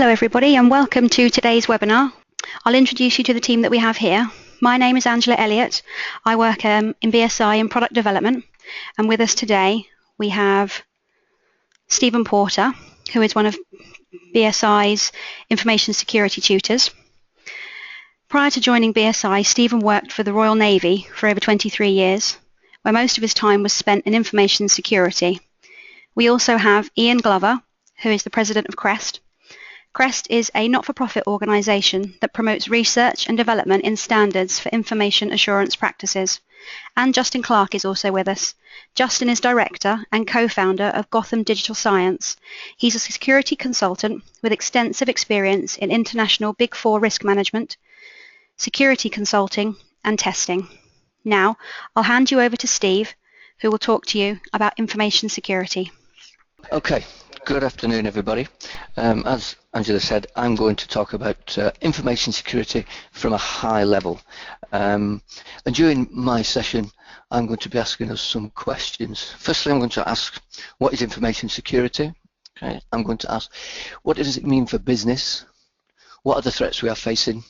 Hello everybody and welcome to today's webinar. I'll introduce you to the team that we have here. My name is Angela Elliott. I work in BSI in product development, and with us today we have Stephen Porter, who is one of BSI's information security tutors. Prior to joining BSI, Stephen worked for the Royal Navy for over 23 years, where most of his time was spent in information security. We also have Ian Glover, who is the president of CREST. CREST is a not-for-profit organisation that promotes research and development in standards for information assurance practices. And Justin Clark is also with us. Justin is director and co-founder of Gotham Digital Science. He's a security consultant with extensive experience in international Big Four risk management, security consulting and testing. Now, I'll hand you over to Steve, who will talk to you about information security. Okay, good afternoon everybody. As Angela said, I'm going to talk about information security from a high level. And during my session, I'm going to be asking us some questions. Firstly, I'm going to ask, what is information security? Okay, I'm going to ask, what does it mean for business? What are the threats we are facing?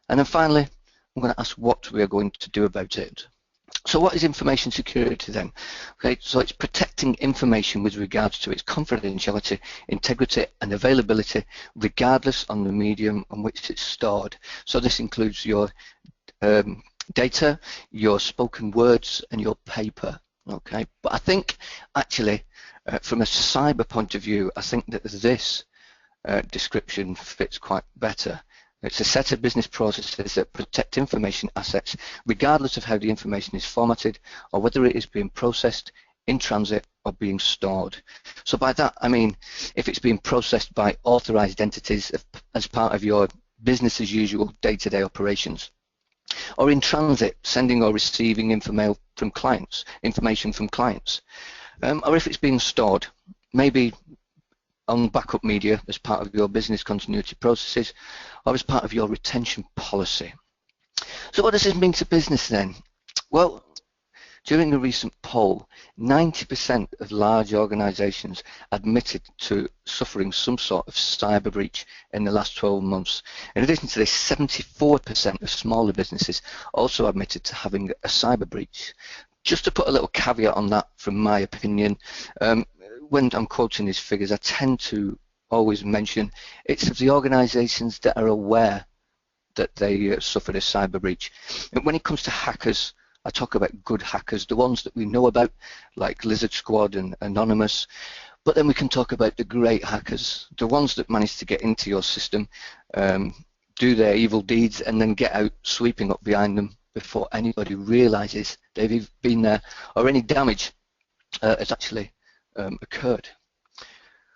And then finally, I'm going to ask what we are going to do about it. So what is information security then? Okay, so it's protecting information with regards to its confidentiality, integrity and availability regardless on the medium on which it's stored. So this includes your data, your spoken words and your paper. Okay, but I think actually from a cyber point of view, I think that this description fits quite better. It's a set of business processes that protect information assets regardless of how the information is formatted or whether it is being processed, in transit or being stored. So by that I mean if it's being processed by authorized entities as part of your business as usual day-to-day operations, or in transit sending or receiving information from clients, or if it's being stored, maybe on backup media as part of your business continuity processes or as part of your retention policy. So what does this mean to business then? Well, during a recent poll, 90% of large organizations admitted to suffering some sort of cyber breach in the last 12 months. In addition to this, 74% of smaller businesses also admitted to having a cyber breach. Just to put a little caveat on that from my opinion, when I'm quoting these figures, I tend to always mention it's of the organisations that are aware that they suffered a cyber breach. And when it comes to hackers, I talk about good hackers, the ones that we know about, like Lizard Squad and Anonymous. But then we can talk about the great hackers, the ones that manage to get into your system, do their evil deeds, and then get out sweeping up behind them before anybody realises they've been there or any damage has actually occurred.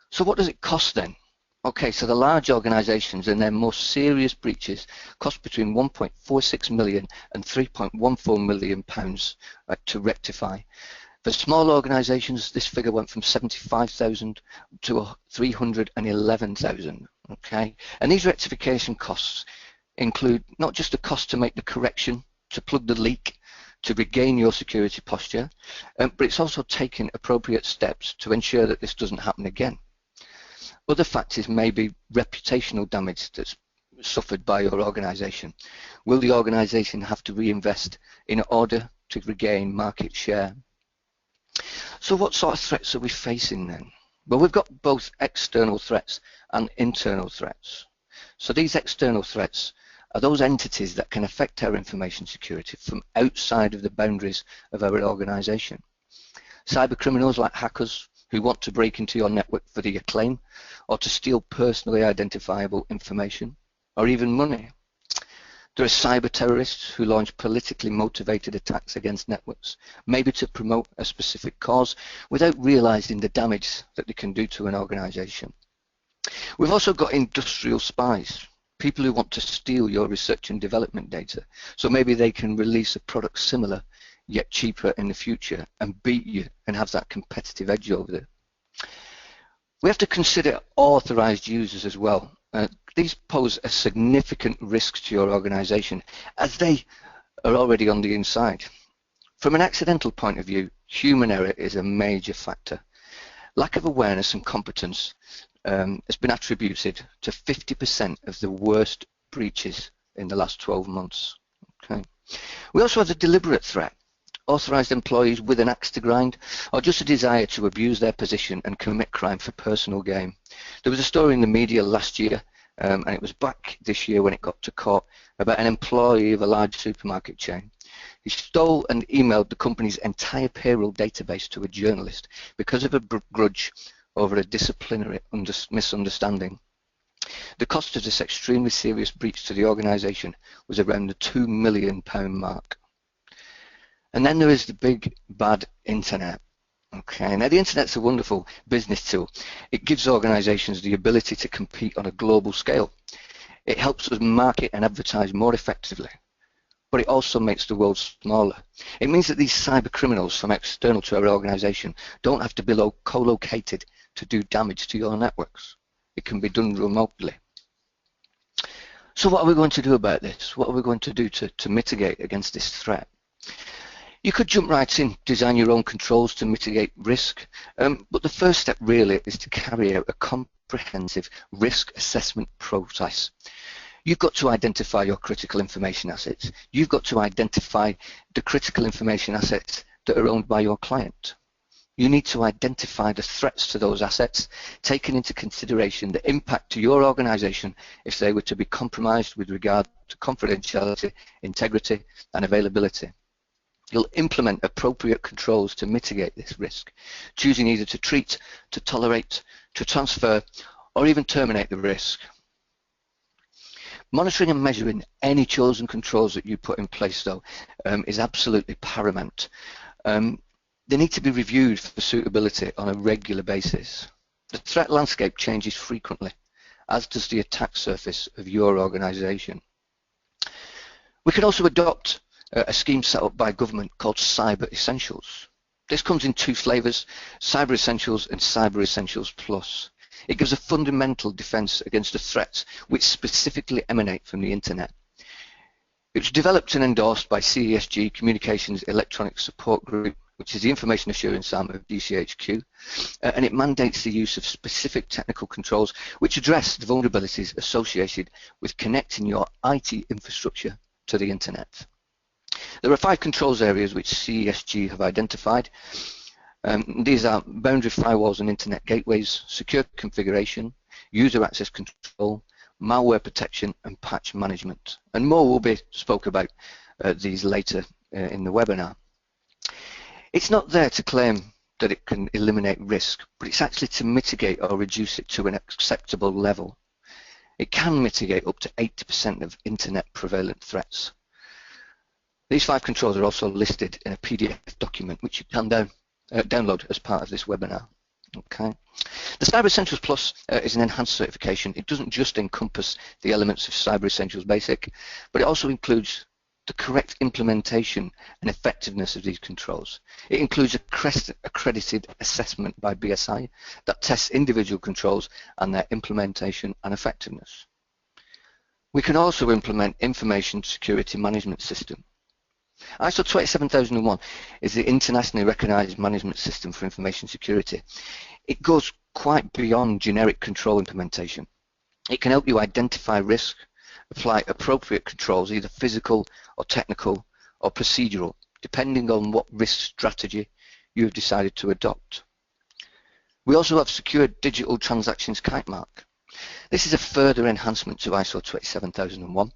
So what does it cost then? Okay, so the large organisations and their most serious breaches cost between 1.46 million and 3.14 million pounds to rectify. For small organisations, this figure went from 75,000 to 311,000. Okay, and these rectification costs include not just the cost to make the correction, to plug the leak, to regain your security posture, but it's also taking appropriate steps to ensure that this doesn't happen again. Other factors may be reputational damage that's suffered by your organisation. Will the organisation have to reinvest in order to regain market share? So what sort of threats are we facing then? Well, we've got both external threats and internal threats. So these external threats are those entities that can affect our information security from outside of the boundaries of our organisation. Cyber criminals like hackers who want to break into your network for the acclaim or to steal personally identifiable information or even money. There are cyber terrorists who launch politically motivated attacks against networks, maybe to promote a specific cause without realising the damage that they can do to an organisation. We've also got industrial spies, people who want to steal your research and development data, so maybe they can release a product similar yet cheaper in the future and beat you and have that competitive edge over there. We have to consider authorized users as well. These pose a significant risk to your organization as they are already on the inside. From an accidental point of view, human error is a major factor. Lack of awareness and competence has been attributed to 50% of the worst breaches in the last 12 months. Okay. We also have the deliberate threat, authorised employees with an axe to grind, or just a desire to abuse their position and commit crime for personal gain. There was a story in the media last year, and it was back this year when it got to court, about an employee of a large supermarket chain. He stole and emailed the company's entire payroll database to a journalist because of a grudge over a disciplinary misunderstanding. The cost of this extremely serious breach to the organisation was around the £2 million mark. And then there is the big bad internet. Okay, now the internet's a wonderful business tool. It gives organisations the ability to compete on a global scale. It helps us market and advertise more effectively, but it also makes the world smaller. It means that these cyber criminals from external to our organisation don't have to be co-located to do damage to your networks. It can be done remotely. So what are we going to do about this? What are we going to do to mitigate against this threat? You could jump right in, design your own controls to mitigate risk, but the first step really is to carry out a comprehensive risk assessment process. You've got to identify your critical information assets. You've got to identify the critical information assets that are owned by your client. You need to identify the threats to those assets, taking into consideration the impact to your organisation if they were to be compromised with regard to confidentiality, integrity and availability. You'll implement appropriate controls to mitigate this risk, choosing either to treat, to tolerate, to transfer, or even terminate the risk. Monitoring and measuring any chosen controls that you put in place, though, is absolutely paramount. They need to be reviewed for suitability on a regular basis. The threat landscape changes frequently, as does the attack surface of your organisation. We can also adopt a scheme set up by government called Cyber Essentials. This comes in two flavours, Cyber Essentials and Cyber Essentials Plus. It gives a fundamental defence against the threats which specifically emanate from the internet. It was developed and endorsed by CESG, Communications Electronic Support Group, which is the information assurance arm of DCHQ, and it mandates the use of specific technical controls which address the vulnerabilities associated with connecting your IT infrastructure to the internet. There are 5 controls areas which CESG have identified. These are boundary firewalls and internet gateways, secure configuration, user access control, malware protection and patch management. And more will be spoke about these later in the webinar. It's not there to claim that it can eliminate risk, but it's actually to mitigate or reduce it to an acceptable level. It can mitigate up to 80% of internet prevalent threats. These 5 controls are also listed in a PDF document which you can download as part of this webinar. Okay. The Cyber Essentials Plus is an enhanced certification. It doesn't just encompass the elements of Cyber Essentials Basic, but it also includes the correct implementation and effectiveness of these controls. It includes a CREST accredited assessment by BSI that tests individual controls and their implementation and effectiveness. We can also implement Information Security Management System. ISO 27001 is the internationally recognized management system for information security. It goes quite beyond generic control implementation. It can help you identify risk, apply appropriate controls, either physical or technical or procedural, depending on what risk strategy you have decided to adopt. We also have Secure Digital Transactions Kite Mark. This is a further enhancement to ISO 27001,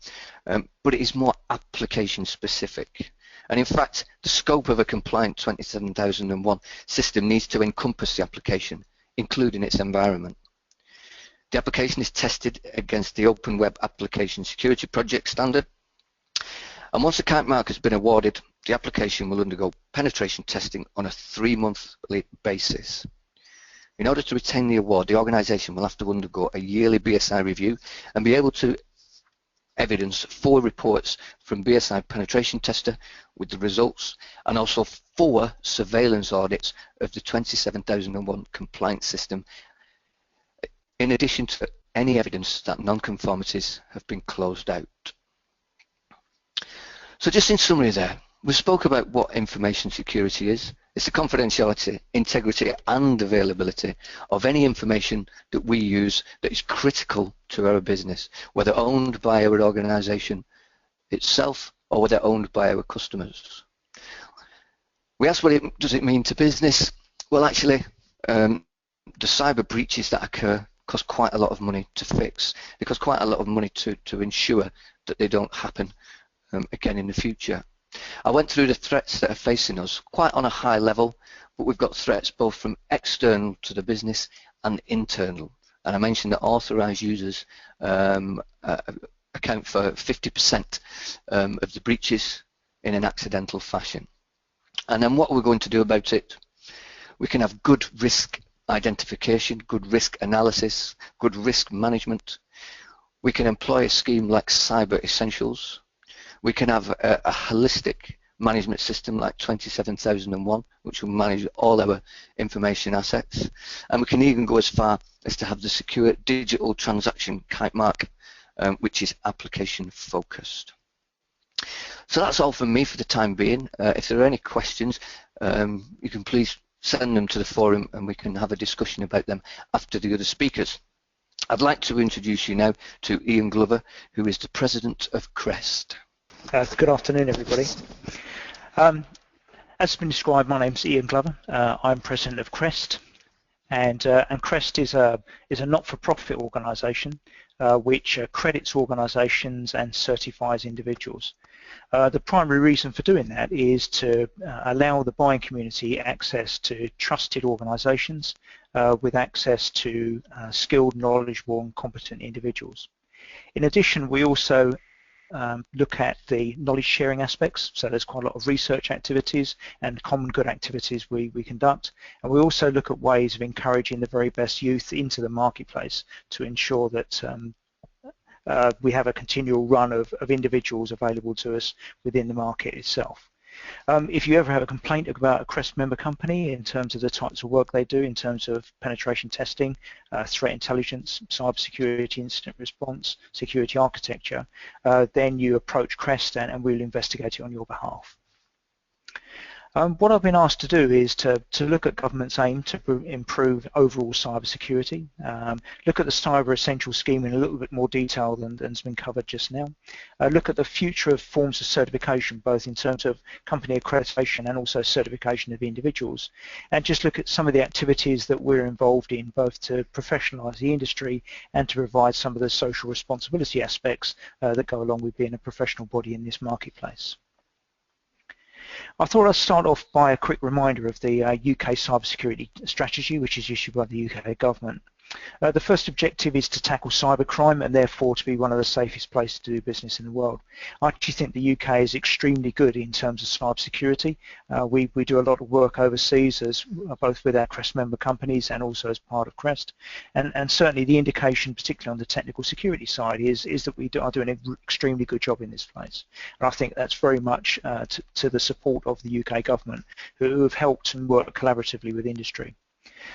but it is more application specific. And in fact, the scope of a compliant 27001 system needs to encompass the application, including its environment. The application is tested against the Open Web Application Security Project standard. And once the kite mark has been awarded, the application will undergo penetration testing on a 3-monthly basis. In order to retain the award, the organisation will have to undergo a yearly BSI review and be able to evidence 4 reports from BSI penetration tester with the results, and also 4 surveillance audits of the 27001 compliance system, in addition to any evidence that non-conformities have been closed out. So just in summary there, we spoke about what information security is. It's the confidentiality, integrity and availability of any information that we use that is critical to our business, whether owned by our organisation itself or whether owned by our customers. We asked does it mean to business? Well, actually, the cyber breaches that occur cost quite a lot of money to fix. They cost quite a lot of money to ensure that they don't happen again in the future. I went through the threats that are facing us quite on a high level, but we've got threats both from external to the business and internal. And I mentioned that authorised users account for 50% of the breaches in an accidental fashion. And then what we're going to do about it, we can have good risk identification, good risk analysis, good risk management. We can employ a scheme like Cyber Essentials. We can have a holistic management system like 27001, which will manage all our information assets. And we can even go as far as to have the secure digital transaction kite mark, which is application focused. So that's all from me for the time being. If there are any questions, you can please send them to the forum and we can have a discussion about them after the other speakers. I'd like to introduce you now to Ian Glover, who is the President of CREST. Good afternoon, everybody. As has been described, my name's Ian Glover. I'm President of CREST, and CREST is a not-for-profit organisation which credits organisations and certifies individuals. The primary reason for doing that is to allow the buying community access to trusted organisations with access to skilled, knowledgeable and competent individuals. In addition, we also look at the knowledge sharing aspects, so there's quite a lot of research activities and common good activities we conduct, and we also look at ways of encouraging the very best youth into the marketplace to ensure that we have a continual run of individuals available to us within the market itself. If you ever have a complaint about a CREST member company in terms of the types of work they do in terms of penetration testing, threat intelligence, cybersecurity, incident response, security architecture, then you approach CREST and we'll investigate it on your behalf. What I've been asked to do is to look at government's aim to improve overall cybersecurity, look at the Cyber Essentials scheme in a little bit more detail than's been covered just now, look at the future of forms of certification, both in terms of company accreditation and also certification of individuals, and just look at some of the activities that we're involved in, both to professionalise the industry and to provide some of the social responsibility aspects that go along with being a professional body in this marketplace. I thought I'd start off by a quick reminder of the UK cybersecurity strategy, which is issued by the UK government. The first objective is to tackle cybercrime and therefore to be one of the safest places to do business in the world. I actually think the UK is extremely good in terms of cybersecurity. We do a lot of work overseas, both with our CREST member companies and also as part of CREST. And certainly the indication, particularly on the technical security side, is that we are doing an extremely good job in this place. And I think that's very much to the support of the UK government, who have helped and worked collaboratively with industry.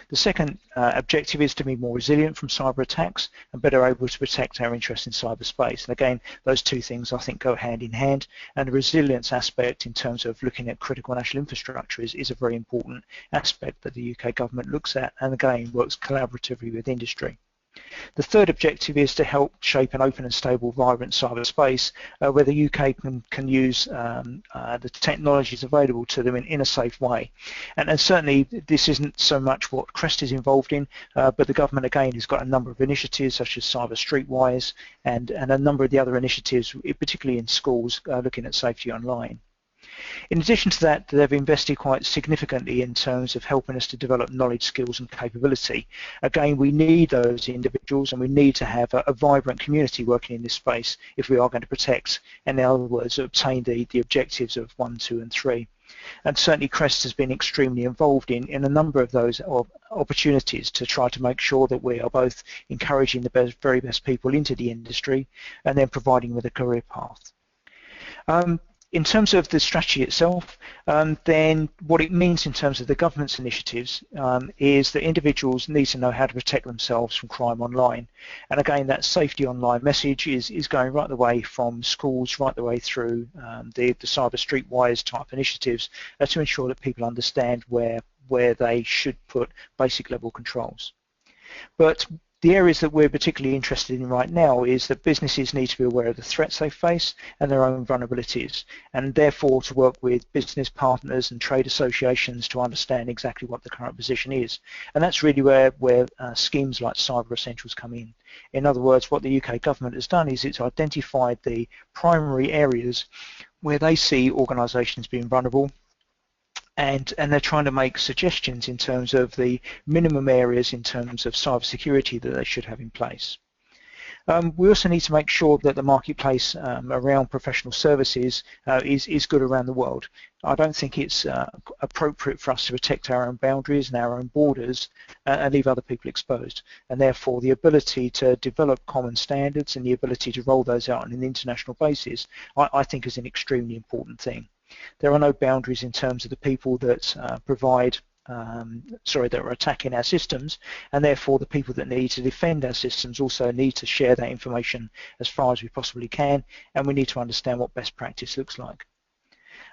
The second objective is to be more resilient from cyber attacks and better able to protect our interests in cyberspace. And again, those two things I think go hand in hand, and the resilience aspect in terms of looking at critical national infrastructure is a very important aspect that the UK government looks at and again works collaboratively with industry. The third objective is to help shape an open and stable, vibrant cyberspace where the UK can use the technologies available to them in a safe way. And certainly this isn't so much what CREST is involved in, but the government again has got a number of initiatives such as Cyber Streetwise and a number of the other initiatives, particularly in schools, looking at safety online. In addition to that, they've invested quite significantly in terms of helping us to develop knowledge, skills and capability. Again, we need those individuals and we need to have a vibrant community working in this space if we are going to protect and, in other words, obtain the objectives of 1, 2 and 3. And certainly CREST has been extremely involved in a number of those opportunities to try to make sure that we are both encouraging the very best people into the industry and then providing with a career path. In terms of the strategy itself, then what it means in terms of the government's initiatives is that individuals need to know how to protect themselves from crime online. And again, that safety online message is going right the way from schools, right the way through the cyber streetwise type initiatives to ensure that people understand where they should put basic level controls. But the areas that we're particularly interested in right now is that businesses need to be aware of the threats they face and their own vulnerabilities, and therefore to work with business partners and trade associations to understand exactly what the current position is. And that's really where schemes like Cyber Essentials come in. In other words, what the UK government has done is it's identified the primary areas where they see organisations being vulnerable, and they're trying to make suggestions in terms of the minimum areas in terms of cybersecurity that they should have in place. We also need to make sure that the marketplace around professional services is good around the world. I don't think it's appropriate for us to protect our own boundaries and our own borders and leave other people exposed. And therefore, the ability to develop common standards and the ability to roll those out on an international basis, I think is an extremely important thing. There are no boundaries in terms of the people that that are attacking our systems, and therefore the people that need to defend our systems also need to share that information as far as we possibly can, and we need to understand what best practice looks like.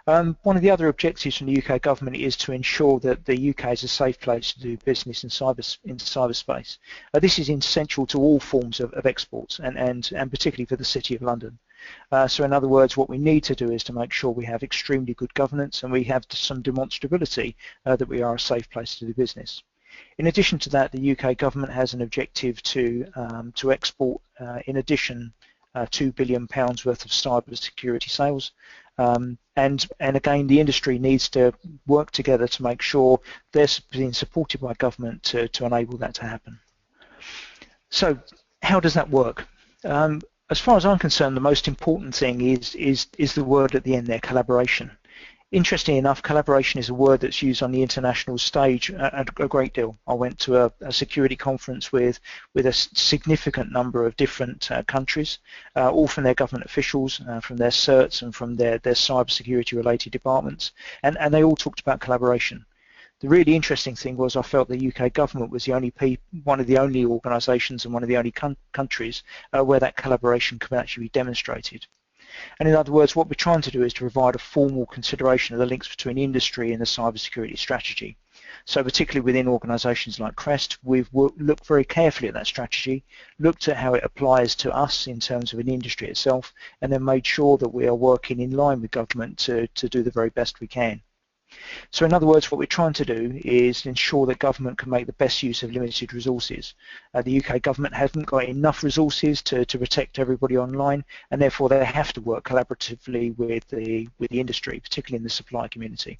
One of the other objectives from the UK government is to ensure that the UK is a safe place to do business in cyberspace. This is essential to all forms of exports, and particularly for the City of London. So in other words, what we need to do is to make sure we have extremely good governance and we have some demonstrability that we are a safe place to do business. In addition to that, the UK government has an objective to export, in addition, £2 billion worth of cyber security sales. And again, the industry needs to work together to make sure they're being supported by government to enable that to happen. So how does that work? As far as I'm concerned, the most important thing is the word at the end there, collaboration. Interestingly enough, collaboration is a word that's used on the international stage a great deal. I went to a security conference with a significant number of different countries, all from their government officials, from their certs and from their cyber security related departments, and they all talked about collaboration. The really interesting thing was I felt the UK government was one of the only organisations and one of the only countries where that collaboration could actually be demonstrated. And in other words, what we're trying to do is to provide a formal consideration of the links between industry and the cybersecurity strategy. So particularly within organisations like CREST, we've looked very carefully at that strategy, looked at how it applies to us in terms of an industry itself, and then made sure that we are working in line with government to do the very best we can. So in other words, what we're trying to do is ensure that government can make the best use of limited resources. The UK government hasn't got enough resources to protect everybody online, and therefore they have to work collaboratively with the industry, particularly in the supply community.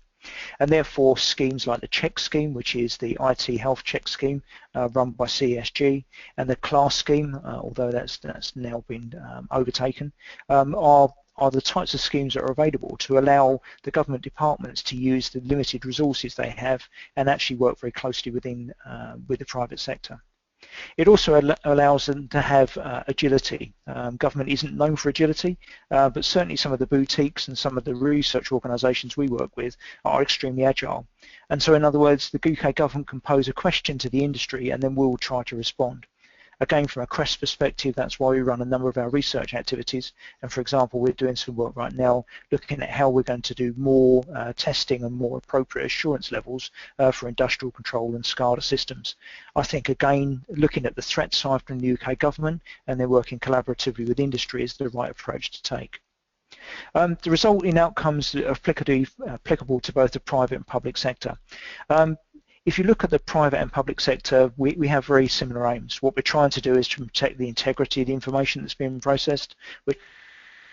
And therefore schemes like the check scheme, which is the IT health check scheme run by CSG, and the class scheme, although that's now been overtaken, are the types of schemes that are available to allow the government departments to use the limited resources they have and actually work very closely with the private sector. It also allows them to have agility. Government isn't known for agility, but certainly some of the boutiques and some of the research organisations we work with are extremely agile. And so in other words, the UK government can pose a question to the industry and then we'll try to respond. Again, from a CREST perspective, that's why we run a number of our research activities. And for example, we're doing some work right now looking at how we're going to do more testing and more appropriate assurance levels for industrial control and SCADA systems. I think, again, looking at the threat side from the UK government and then working collaboratively with industry is the right approach to take. The resulting outcomes are applicable to both the private and public sector. If you look at the private and public sector, we have very similar aims. What we're trying to do is to protect the integrity of the information that's being processed. We're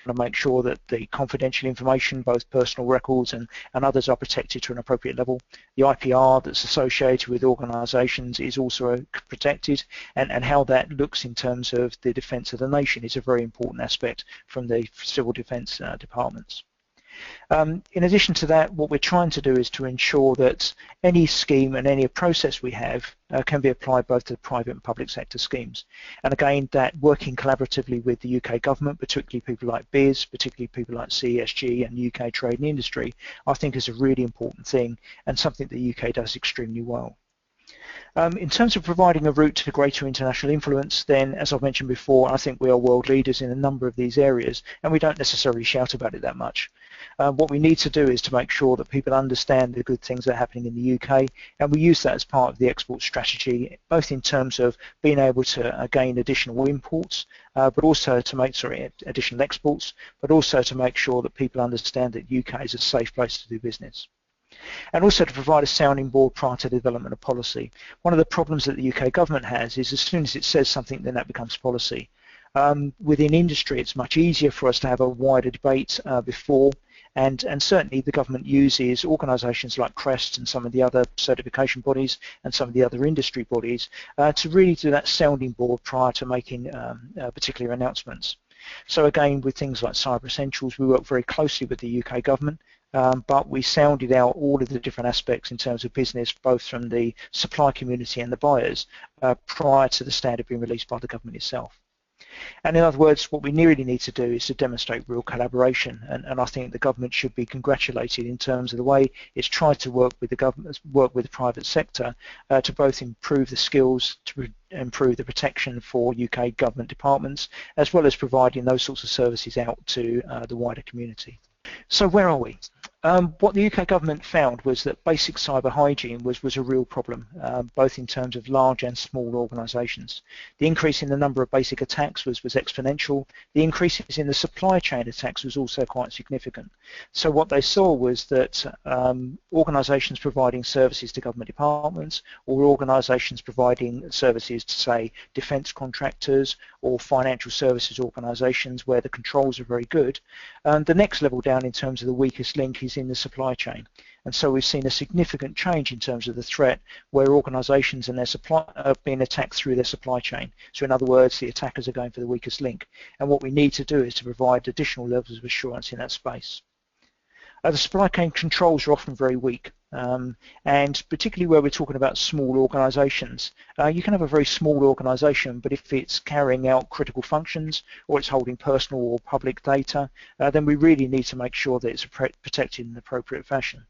trying to make sure that the confidential information, both personal records and others, are protected to an appropriate level. The IPR that's associated with organisations is also protected, and how that looks in terms of the defence of the nation is a very important aspect from the civil defence departments. In addition to that, what we're trying to do is to ensure that any scheme and any process we have can be applied both to the private and public sector schemes. And again, that working collaboratively with the UK government, particularly people like BIS, particularly people like CESG and UK Trade and Industry, I think is a really important thing and something the UK does extremely well. In terms of providing a route to greater international influence, then, as I've mentioned before, I think we are world leaders in a number of these areas, and we don't necessarily shout about it that much. What we need to do is to make sure that people understand the good things that are happening in the UK, and we use that as part of the export strategy, both in terms of being able to gain additional imports, but also to make, additional exports, but also to make sure that people understand that UK is a safe place to do business. And also to provide a sounding board prior to the development of policy. One of the problems that the UK government has is as soon as it says something, then that becomes policy. Within industry, it's much easier for us to have a wider debate before, and certainly the government uses organisations like CREST and some of the other certification bodies and some of the other industry bodies to really do that sounding board prior to making particular announcements. So again, with things like Cyber Essentials, we work very closely with the UK government, but we sounded out all of the different aspects in terms of business, both from the supply community and the buyers, prior to the standard being released by the government itself. And in other words, what we really need to do is to demonstrate real collaboration, and I think the government should be congratulated in terms of the way it's tried to work with the government, work with the private sector to both improve the skills, to improve the protection for UK government departments, as well as providing those sorts of services out to the wider community. So where are we? What the UK government found was that basic cyber hygiene was a real problem, both in terms of large and small organisations. The increase in the number of basic attacks was exponential. The increases in the supply chain attacks was also quite significant. So what they saw was that organisations providing services to government departments, or organisations providing services to, say, defence contractors or financial services organisations where the controls are very good, the next level down in terms of the weakest link is in the supply chain. And so we've seen a significant change in terms of the threat where organisations and their supply are being attacked through their supply chain. So in other words, the attackers are going for the weakest link. And what we need to do is to provide additional levels of assurance in that space. The supply chain controls are often very weak, and particularly where we're talking about small organisations. You can have a very small organisation, but if it's carrying out critical functions or it's holding personal or public data, then we really need to make sure that it's protected in an appropriate fashion.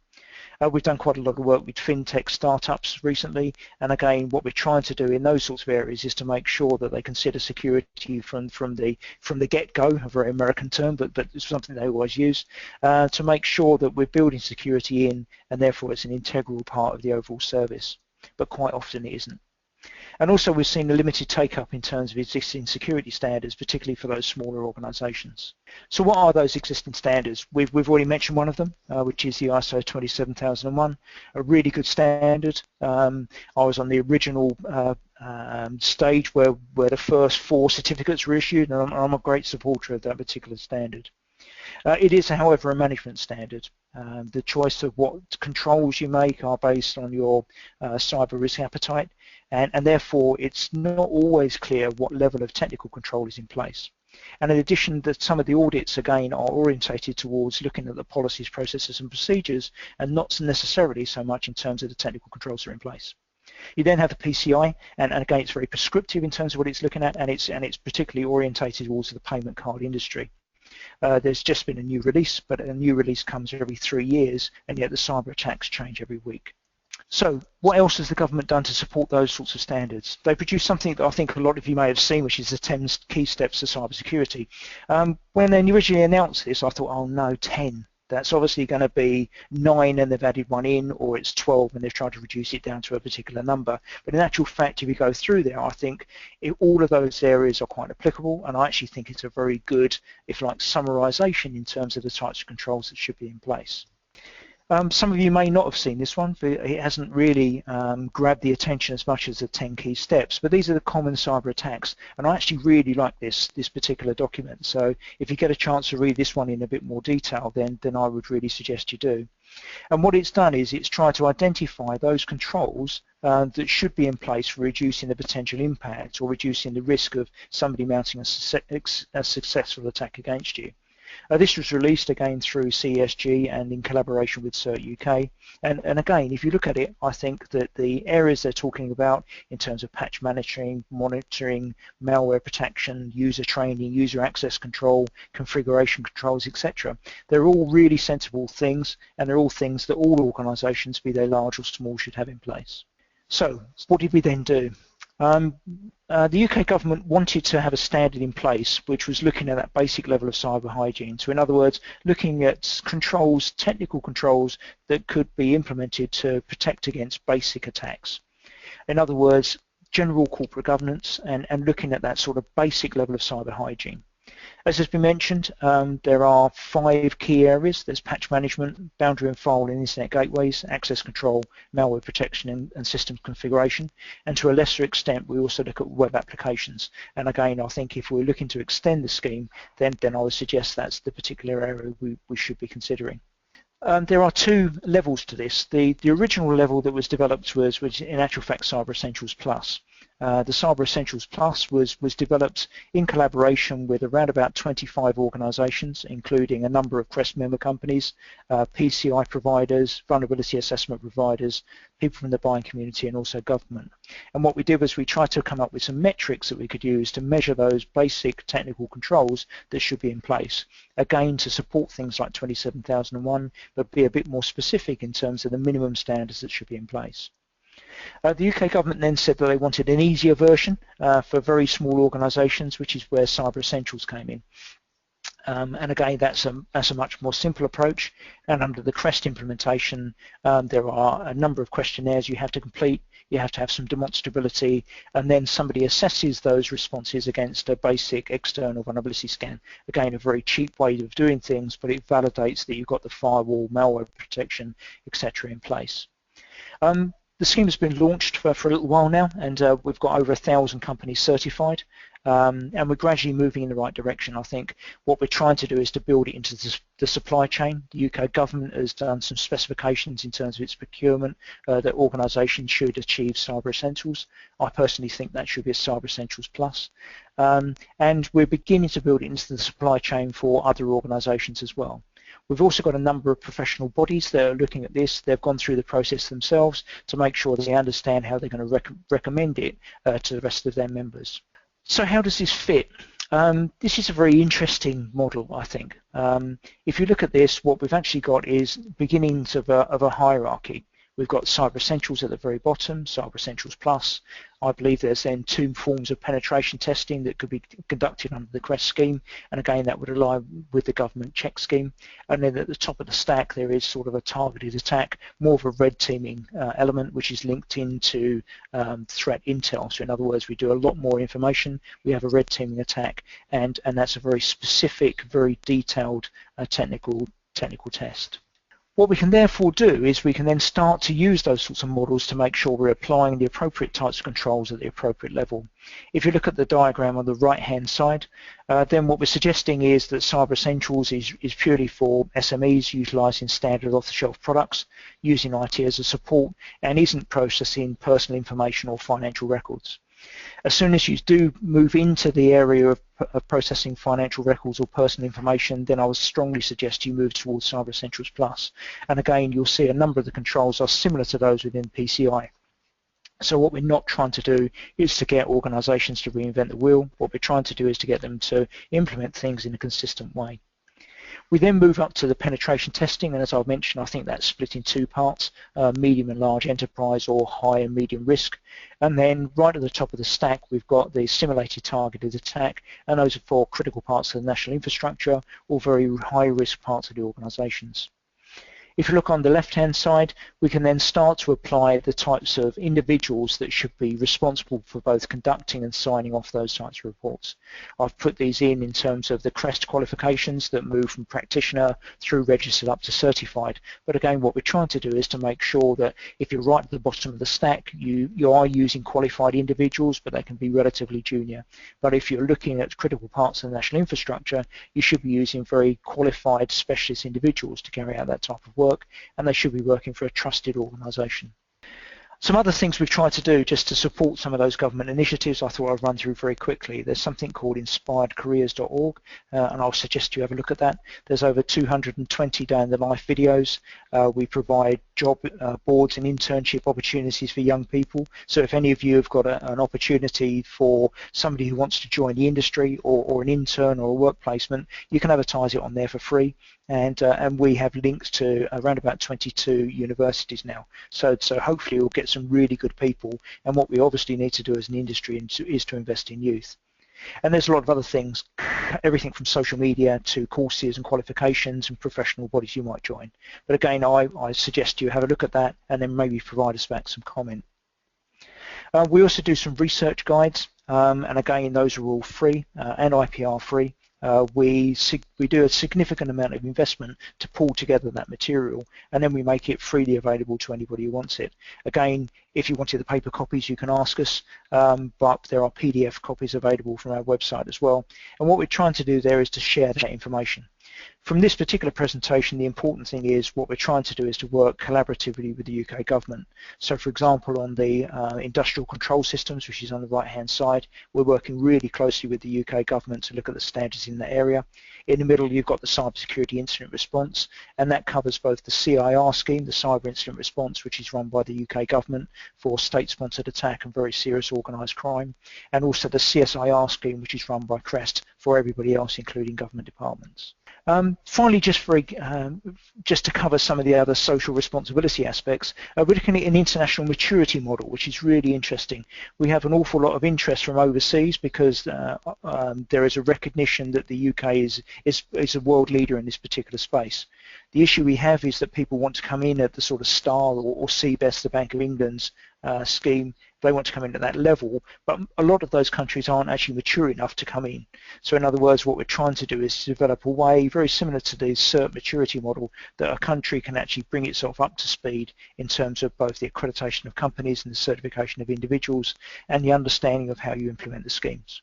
We've done quite a lot of work with fintech startups recently, and again, what we're trying to do in those sorts of areas is to make sure that they consider security from the get-go, a very American term, but it's something they always use, to make sure that we're building security in, and therefore it's an integral part of the overall service. But quite often it isn't. And also we've seen a limited take-up in terms of existing security standards, particularly for those smaller organisations. So what are those existing standards? We've already mentioned one of them, which is the ISO 27001, a really good standard. I was on the original stage where the first 4 certificates were issued, and I'm a great supporter of that particular standard. It is, however, a management standard. The choice of what controls you make are based on your cyber risk appetite, and therefore it's not always clear what level of technical control is in place. And in addition, that some of the audits again are orientated towards looking at the policies, processes and procedures, and not necessarily so much in terms of the technical controls that are in place. You then have the PCI, and again it's very prescriptive in terms of what it's looking at, and it's particularly orientated towards the payment card industry. There's just been a new release, but a new release comes every 3 years, and yet the cyber attacks change every week. So what else has the government done to support those sorts of standards? They produced something that I think a lot of you may have seen, which is the 10 key steps to cybersecurity. When they originally announced this, I thought, oh no, 10. That's obviously going to be 9 and they've added 1 in, or it's 12 and they've tried to reduce it down to a particular number. But in actual fact, if you go through there, I think all of those areas are quite applicable, and I actually think it's a very good, if like, summarisation in terms of the types of controls that should be in place. Some of you may not have seen this one, but it hasn't really grabbed the attention as much as the 10 key steps, but these are the common cyber attacks, and I actually really like this particular document. So if you get a chance to read this one in a bit more detail, then I would really suggest you do. And what it's done is it's tried to identify those controls that should be in place for reducing the potential impact or reducing the risk of somebody mounting a successful attack against you. This was released again through CESG and in collaboration with CERT UK. And again, if you look at it, I think that the areas they're talking about in terms of patch monitoring, malware protection, user training, user access control, configuration controls, etc., they're all really sensible things, and they're all things that all organisations, be they large or small, should have in place. So what did we then do? The UK government wanted to have a standard in place which was looking at that basic level of cyber hygiene. So in other words, looking at controls, technical controls that could be implemented to protect against basic attacks. In other words, general corporate governance and looking at that sort of basic level of cyber hygiene. As has been mentioned, there are 5 key areas. There's patch management, boundary and firewall and internet gateways, access control, malware protection and systems configuration. And to a lesser extent, we also look at web applications. And again, I think if we're looking to extend the scheme, then I would suggest that's the particular area we should be considering. There are 2 levels to this. The original level that was developed was in actual fact Cyber Essentials Plus. The Cyber Essentials Plus was developed in collaboration with around about 25 organisations, including a number of CREST member companies, PCI providers, vulnerability assessment providers, people from the buying community and also government. And what we did was we tried to come up with some metrics that we could use to measure those basic technical controls that should be in place. Again, to support things like 27001, but be a bit more specific in terms of the minimum standards that should be in place. The UK government then said that they wanted an easier version for very small organisations, which is where Cyber Essentials came in. And again, that's a much more simple approach. And under the CREST implementation, there are a number of questionnaires you have to complete. You have to have some demonstrability, and then somebody assesses those responses against a basic external vulnerability scan. Again, a very cheap way of doing things, but it validates that you've got the firewall, malware protection, etc. in place. The scheme has been launched for a little while now, and we've got over 1,000 companies certified, and we're gradually moving in the right direction. I think what we're trying to do is to build it into the supply chain. The UK government has done some specifications in terms of its procurement that organisations should achieve Cyber Essentials. I personally think that should be a Cyber Essentials Plus. And we're beginning to build it into the supply chain for other organisations as well. We've also got a number of professional bodies that are looking at this. They've gone through the process themselves to make sure they understand how they're going to recommend it to the rest of their members. So how does this fit? This is a very interesting model, I think. If you look at this, what we've actually got is beginnings of a hierarchy. We've got Cyber Essentials at the very bottom, Cyber Essentials Plus. I believe there's then 2 forms of penetration testing that could be conducted under the CREST scheme, and again that would align with the government check scheme. And then at the top of the stack there is sort of a targeted attack, more of a red teaming element, which is linked into threat intel. So in other words, we do a lot more information, we have a red teaming attack, and that's a very specific, very detailed technical test. What we can therefore do is we can then start to use those sorts of models to make sure we're applying the appropriate types of controls at the appropriate level. If you look at the diagram on the right-hand side, then what we're suggesting is that Cyber Essentials is purely for SMEs utilising standard off-the-shelf products, using IT as a support, and isn't processing personal information or financial records. As soon as you do move into the area of processing financial records or personal information, then I would strongly suggest you move towards Cyber Essentials Plus. And again, you'll see a number of the controls are similar to those within PCI. So what we're not trying to do is to get organisations to reinvent the wheel. What we're trying to do is to get them to implement things in a consistent way. We then move up to the penetration testing, and as I've mentioned, I think that's split in 2 parts, medium and large enterprise or high and medium risk. And then right at the top of the stack, we've got the simulated targeted attack, and those are for critical parts of the national infrastructure or very high risk parts of the organisations. If you look on the left-hand side, we can then start to apply the types of individuals that should be responsible for both conducting and signing off those types of reports. I've put these in terms of the CREST qualifications that move from practitioner through registered up to certified. But again, what we're trying to do is to make sure that if you're right at the bottom of the stack, you are using qualified individuals, but they can be relatively junior. But if you're looking at critical parts of the national infrastructure, you should be using very qualified specialist individuals to carry out that type of work, and they should be working for a trusted organisation. Some other things we've tried to do just to support some of those government initiatives I thought I'd run through very quickly. There's something called inspiredcareers.org, and I'll suggest you have a look at that. There's over 220 day in the life videos. We provide job boards and internship opportunities for young people. So if any of you have got an opportunity for somebody who wants to join the industry or an intern or a work placement, you can advertise it on there for free. And we have links to around about 22 universities now. So hopefully we'll get some really good people. And what we obviously need to do as an industry is to invest in youth. And there's a lot of other things, everything from social media to courses and qualifications and professional bodies you might join. But again, I suggest you have a look at that and then maybe provide us back some comment. We also do some research guides, and again, those are all free and IPR free. We do a significant amount of investment to pull together that material, and then we make it freely available to anybody who wants it. Again, if you wanted the paper copies, you can ask us, but there are PDF copies available from our website as well. And what we're trying to do there is to share that information. From this particular presentation, the important thing is what we're trying to do is to work collaboratively with the UK government. So for example, on the industrial control systems, which is on the right-hand side, we're working really closely with the UK government to look at the standards in that area. In the middle, you've got the cybersecurity incident response, and that covers both the CIR scheme, the cyber incident response, which is run by the UK government for state-sponsored attack and very serious organised crime, and also the CSIR scheme, which is run by CREST for everybody else, including government departments. Finally, just to cover some of the other social responsibility aspects, we're looking at an international maturity model, which is really interesting. We have an awful lot of interest from overseas because there is a recognition that the UK is a world leader in this particular space. The issue we have is that people want to come in at the sort of STAR or CBEST, the Bank of England's scheme. They want to come in at that level, but a lot of those countries aren't actually mature enough to come in. So in other words, what we're trying to do is to develop a way very similar to the CERT maturity model that a country can actually bring itself up to speed in terms of both the accreditation of companies and the certification of individuals and the understanding of how you implement the schemes.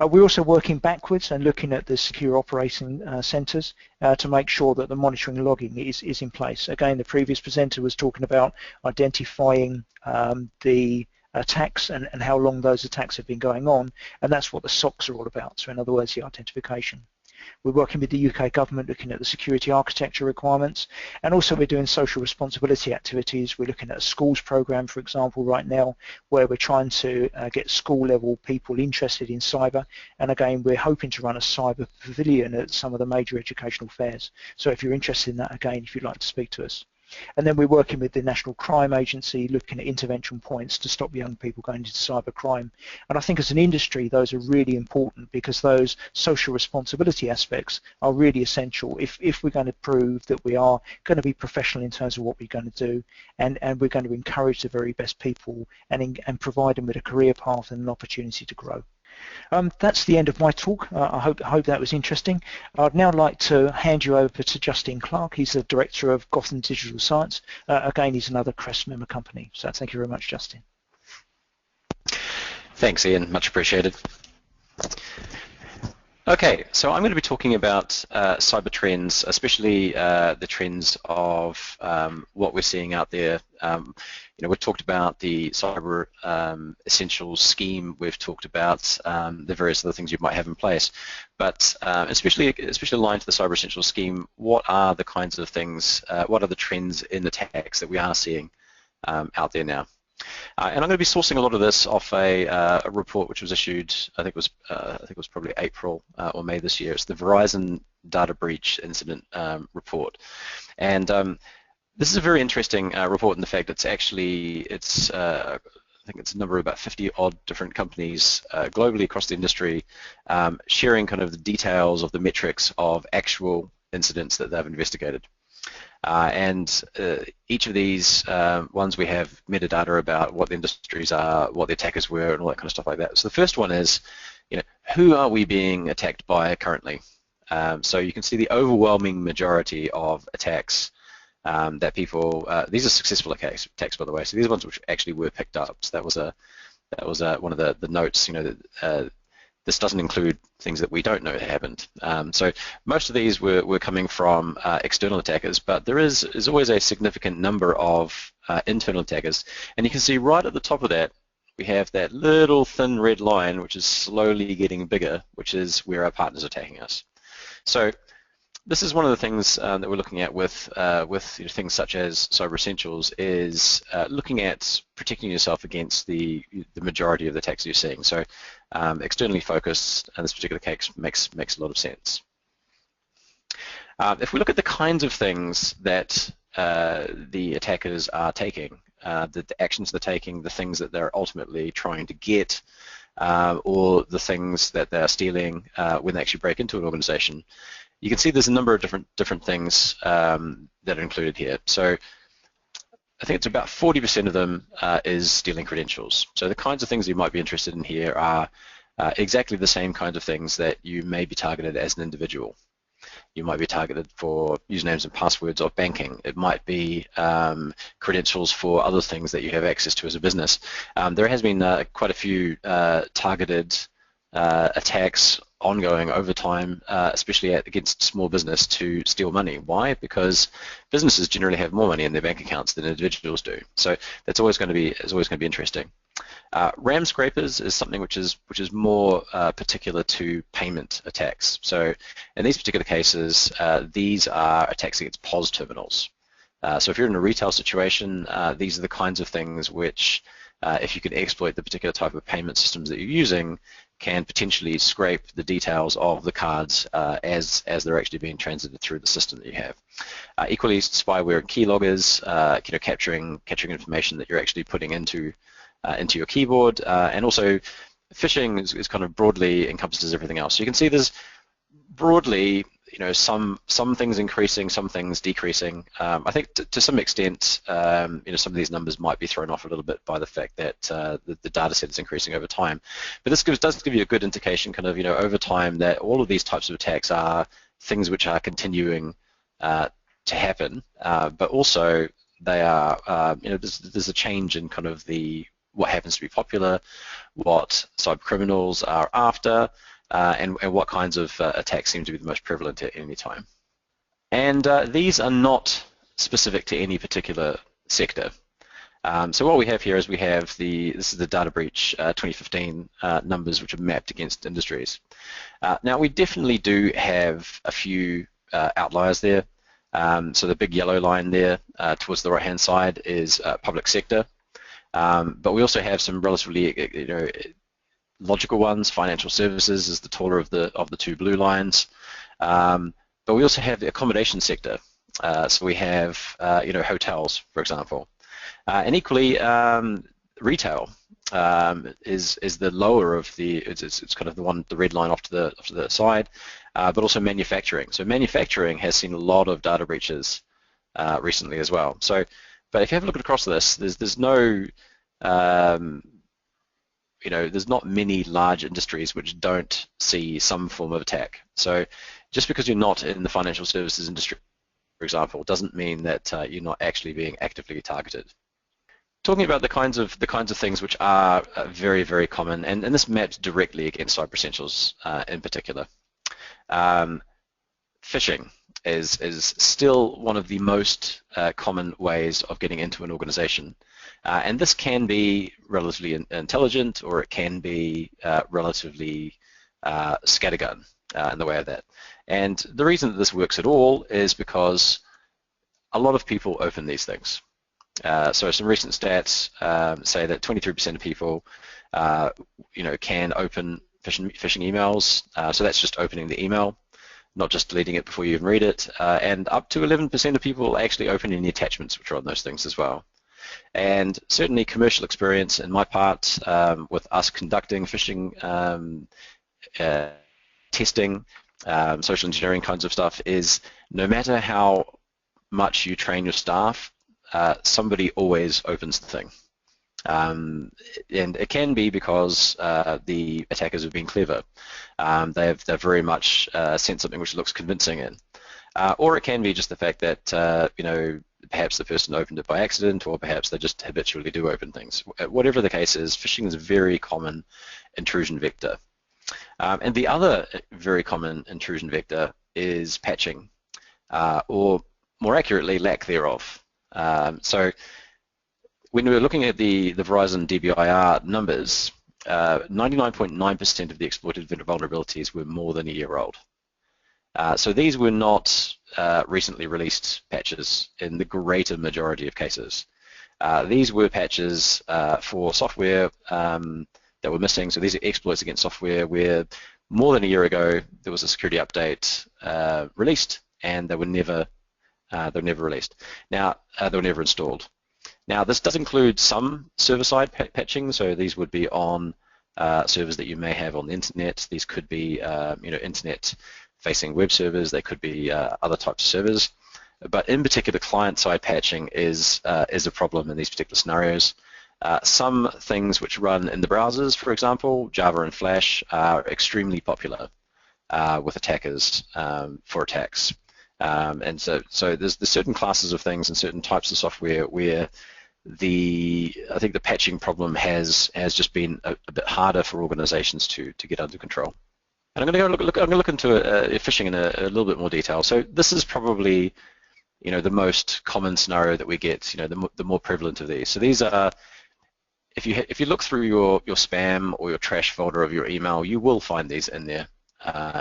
We're also working backwards and looking at the secure operating centres to make sure that the monitoring and logging is in place. Again, the previous presenter was talking about identifying the attacks and how long those attacks have been going on, and that's what the SOCs are all about. So in other words, the identification. We're working with the UK government looking at the security architecture requirements, and also we're doing social responsibility activities. We're looking at a schools program, for example, right now, where we're trying to get school level people interested in cyber, and again we're hoping to run a cyber pavilion at some of the major educational fairs. So if you're interested in that, again, if you'd like to speak to us. And then we're working with the National Crime Agency looking at intervention points to stop young people going into cyber crime. And I think as an industry, those are really important because those social responsibility aspects are really essential if we're going to prove that we are going to be professional in terms of what we're going to do, and we're going to encourage the very best people and provide them with a career path and an opportunity to grow. That's the end of my talk. I hope that was interesting. I'd now like to hand you over to Justin Clark. He's the Director of Gotham Digital Science. Again, he's another CREST member company. So thank you very much, Justin. Thanks, Ian. Much appreciated. Okay, so I'm going to be talking about cyber trends, especially the trends of what we're seeing out there. We've talked about the cyber essentials scheme. We've talked about the various other things you might have in place, but especially aligned to the cyber essentials scheme, what are the kinds of things? What are the trends in attacks that we are seeing out there now? And I'm going to be sourcing a lot of this off a report which was issued, I think it was probably April or May this year. It's the Verizon Data Breach Incident report, and this is a very interesting report in the fact I think it's a number of about 50 odd different companies globally across the industry sharing kind of the details of the metrics of actual incidents that they've investigated. And each of these ones we have metadata about what the industries are, what the attackers were, and all that kind of stuff like that. So the first one is, who are we being attacked by currently? So you can see the overwhelming majority of attacks that people, these are successful attacks by the way, so these are ones which actually were picked up. So that was one of the notes, this doesn't include things that we don't know happened. So most of these were coming from external attackers, but there is always a significant number of internal attackers. And you can see right at the top of that, we have that little thin red line, which is slowly getting bigger, which is where our partners are attacking us. So this is one of the things that we're looking at with things such as Cyber Essentials, is looking at protecting yourself against the majority of the attacks you're seeing. So externally focused in this particular case makes a lot of sense. If we look at the kinds of things that the attackers are taking, the actions they're taking, the things that they're ultimately trying to get, or the things that they're stealing when they actually break into an organization, you can see there's a number of different things that are included here. So I think it's about 40% of them is stealing credentials. So the kinds of things you might be interested in here are exactly the same kinds of things that you may be targeted as an individual. You might be targeted for usernames and passwords of banking. It might be credentials for other things that you have access to as a business. There has been quite a few targeted attacks ongoing over time, especially against small business, to steal money. Why? Because businesses generally have more money in their bank accounts than individuals do. So that's always going to be interesting. RAM scrapers is something which is more particular to payment attacks. So in these particular cases, these are attacks against POS terminals. So if you're in a retail situation, these are the kinds of things which, if you can exploit the particular type of payment systems that you're using, can potentially scrape the details of the cards as they're actually being transited through the system that you have. Equally, spyware and keyloggers, capturing information that you're actually putting into your keyboard, and also phishing is kind of broadly encompasses everything else. So you can see there's broadly, some things increasing, some things decreasing. I think to some extent, some of these numbers might be thrown off a little bit by the fact that the data set is increasing over time. But this does give you a good indication, kind of, over time, that all of these types of attacks are things which are continuing to happen, but also they are, there's a change in kind of what happens to be popular, what cyber criminals are after, and what kinds of attacks seem to be the most prevalent at any time. And these are not specific to any particular sector. So what we have here is this is the data breach 2015 numbers, which are mapped against industries. Now we definitely do have a few outliers there. So the big yellow line there towards the right-hand side is public sector. But we also have some relatively, logical ones. Financial services is the taller of the two blue lines. But we also have the accommodation sector. So we have, hotels, for example. And equally, retail is the lower of it's kind of the red line off to the side, but also manufacturing. So manufacturing has seen a lot of data breaches recently as well. So, but if you have a look across this, there's no there's not many large industries which don't see some form of attack. So just because you're not in the financial services industry, for example, doesn't mean that you're not actually being actively targeted. Talking about the kinds of things which are very, very common, and this maps directly against Cyber Essentials in particular. Phishing is still one of the most common ways of getting into an organization. And this can be relatively intelligent, or it can be relatively scattergun in the way of that. And the reason that this works at all is because a lot of people open these things. So some recent stats say that 23% of people, can open phishing emails. So that's just opening the email, not just deleting it before you even read it. And up to 11% of people actually open any attachments which are on those things as well. And certainly commercial experience in my part with us conducting phishing testing, social engineering kinds of stuff, is no matter how much you train your staff, somebody always opens the thing. And it can be because the attackers have been clever. They've very much sent something which looks convincing in. Or it can be just the fact that, perhaps the person opened it by accident, or perhaps they just habitually do open things. Whatever the case is, phishing is a very common intrusion vector. And the other very common intrusion vector is patching, or more accurately, lack thereof. So when we were looking at the Verizon DBIR numbers, 99.9% of the exploited vulnerabilities were more than a year old. So these were not recently released patches in the greater majority of cases. These were patches for software that were missing. So these are exploits against software where more than a year ago there was a security update released, and they were never released. Now they were never installed. Now this does include some server-side patching. So these would be on servers that you may have on the internet. These could be internet-facing web servers. They could be other types of servers. But in particular, client-side patching is a problem in these particular scenarios. Some things which run in the browsers, for example, Java and Flash, are extremely popular with attackers for attacks. And so there's certain classes of things and certain types of software where I think the patching problem has just been a bit harder for organizations to get under control. And I'm going to look into phishing in a little bit more detail. So this is probably the most common scenario that we get, the more prevalent of these. So these are, if you look through your spam or your trash folder of your email, you will find these in there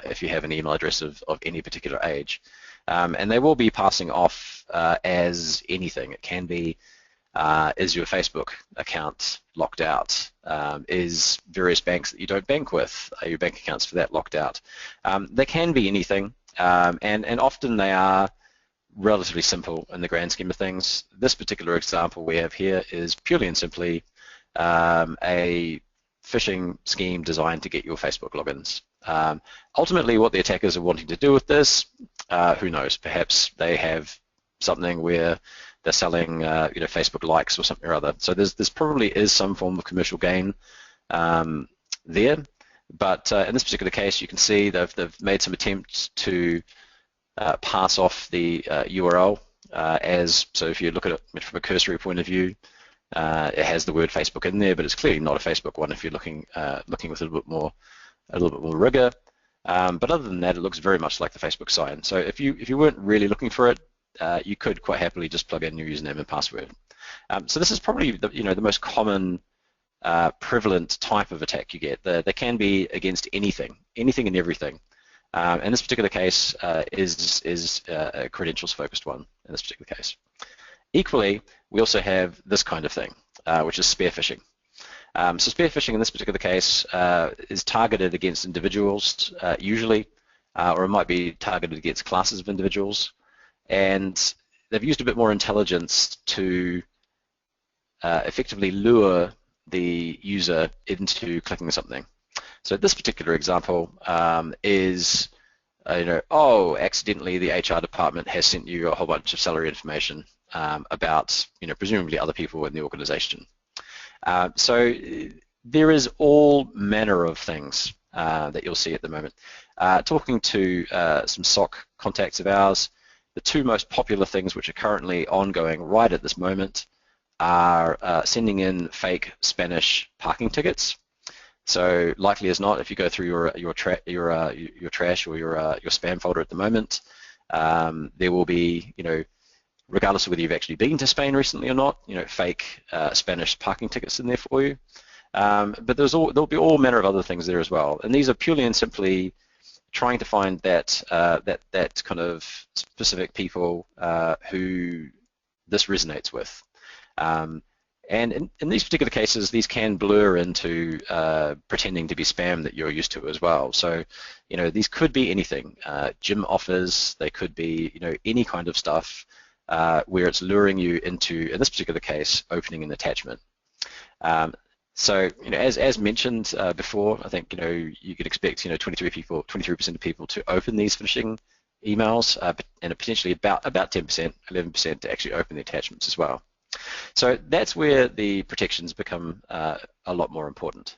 if you have an email address of any particular age. And they will be passing off as anything. It can be, is your Facebook account locked out? Is various banks that you don't bank with, are your bank accounts for that locked out? They can be anything, and often they are relatively simple in the grand scheme of things. This particular example we have here is purely and simply a phishing scheme designed to get your Facebook logins. Ultimately, what the attackers are wanting to do with this, who knows? Perhaps they have something where they're selling, Facebook likes or something or other. So there's probably is some form of commercial gain there. But in this particular case, you can see they've made some attempts to pass off the URL so if you look at it from a cursory point of view, it has the word Facebook in there, but it's clearly not a Facebook one if you're looking with a little bit more rigor. But other than that, it looks very much like the Facebook sign. So if you weren't really looking for it, you could quite happily just plug in your username and password. So this is probably the most common prevalent type of attack you get. They can be against anything and everything. In this particular case is a credentials-focused one in this particular case. Equally, we also have this kind of thing, which is spear phishing. So spear phishing in this particular case is targeted against individuals usually, or it might be targeted against classes of individuals, and they've used a bit more intelligence to effectively lure the user into clicking something. So this particular example is, accidentally the HR department has sent you a whole bunch of salary information about, presumably other people in the organization. So there is all manner of things that you'll see at the moment. Talking to some SOC contacts of ours, the two most popular things which are currently ongoing right at this moment are sending in fake Spanish parking tickets. So likely as not, if you go through your trash or your spam folder at the moment, there will be, regardless of whether you've actually been to Spain recently or not, fake Spanish parking tickets in there for you. But there'll be all manner of other things there as well, and these are purely and simply trying to find that kind of specific people who this resonates with. And in these particular cases, these can blur into pretending to be spam that you're used to as well. So, these could be anything. Gym offers, they could be, any kind of stuff where it's luring you into, in this particular case, opening an attachment. So, as mentioned before, I think, you could expect, 23% of people to open these phishing emails, and potentially about 10%, 11% to actually open the attachments as well. So that's where the protections become a lot more important.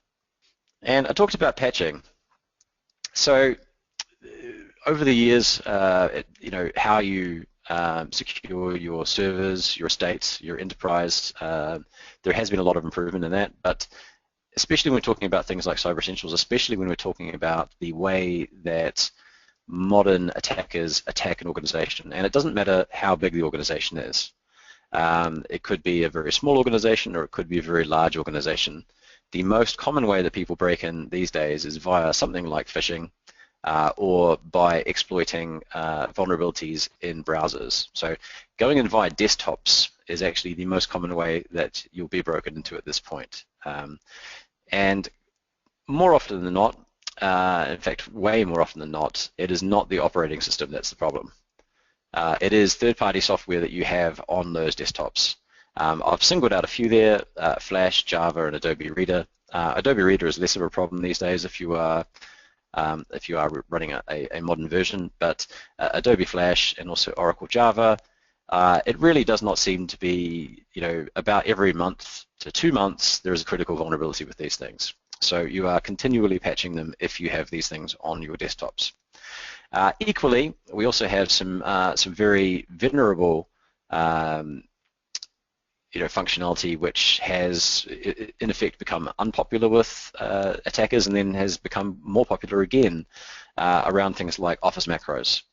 And I talked about patching. So over the years, how you secure your servers, your estates, your enterprise, there has been a lot of improvement in that, but especially when we're talking about things like Cyber Essentials, especially when we're talking about the way that modern attackers attack an organization. And it doesn't matter how big the organization is. It could be a very small organization or it could be a very large organization. The most common way that people break in these days is via something like phishing or by exploiting vulnerabilities in browsers. So going in via desktops is actually the most common way that you'll be broken into at this point. And more often than not, in fact, way more often than not, it is not the operating system that's the problem. It is third-party software that you have on those desktops. I've singled out a few there, Flash, Java, and Adobe Reader. Adobe Reader is less of a problem these days if you are running a modern version, but Adobe Flash and also Oracle Java, it really does not seem to be, about every month to 2 months there is a critical vulnerability with these things. So you are continually patching them if you have these things on your desktops. Equally, we also have some very vulnerable functionality which has in effect become unpopular with attackers and then has become more popular again around things like Office macros.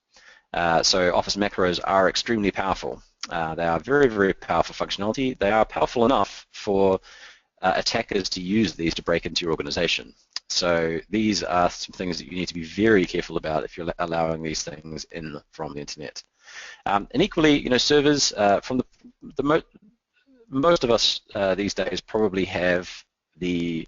So Office macros are extremely powerful. They are very, very powerful functionality. They are powerful enough for attackers to use these to break into your organization. So these are some things that you need to be very careful about if you're allowing these things in from the internet. And equally, servers from most of us these days probably have the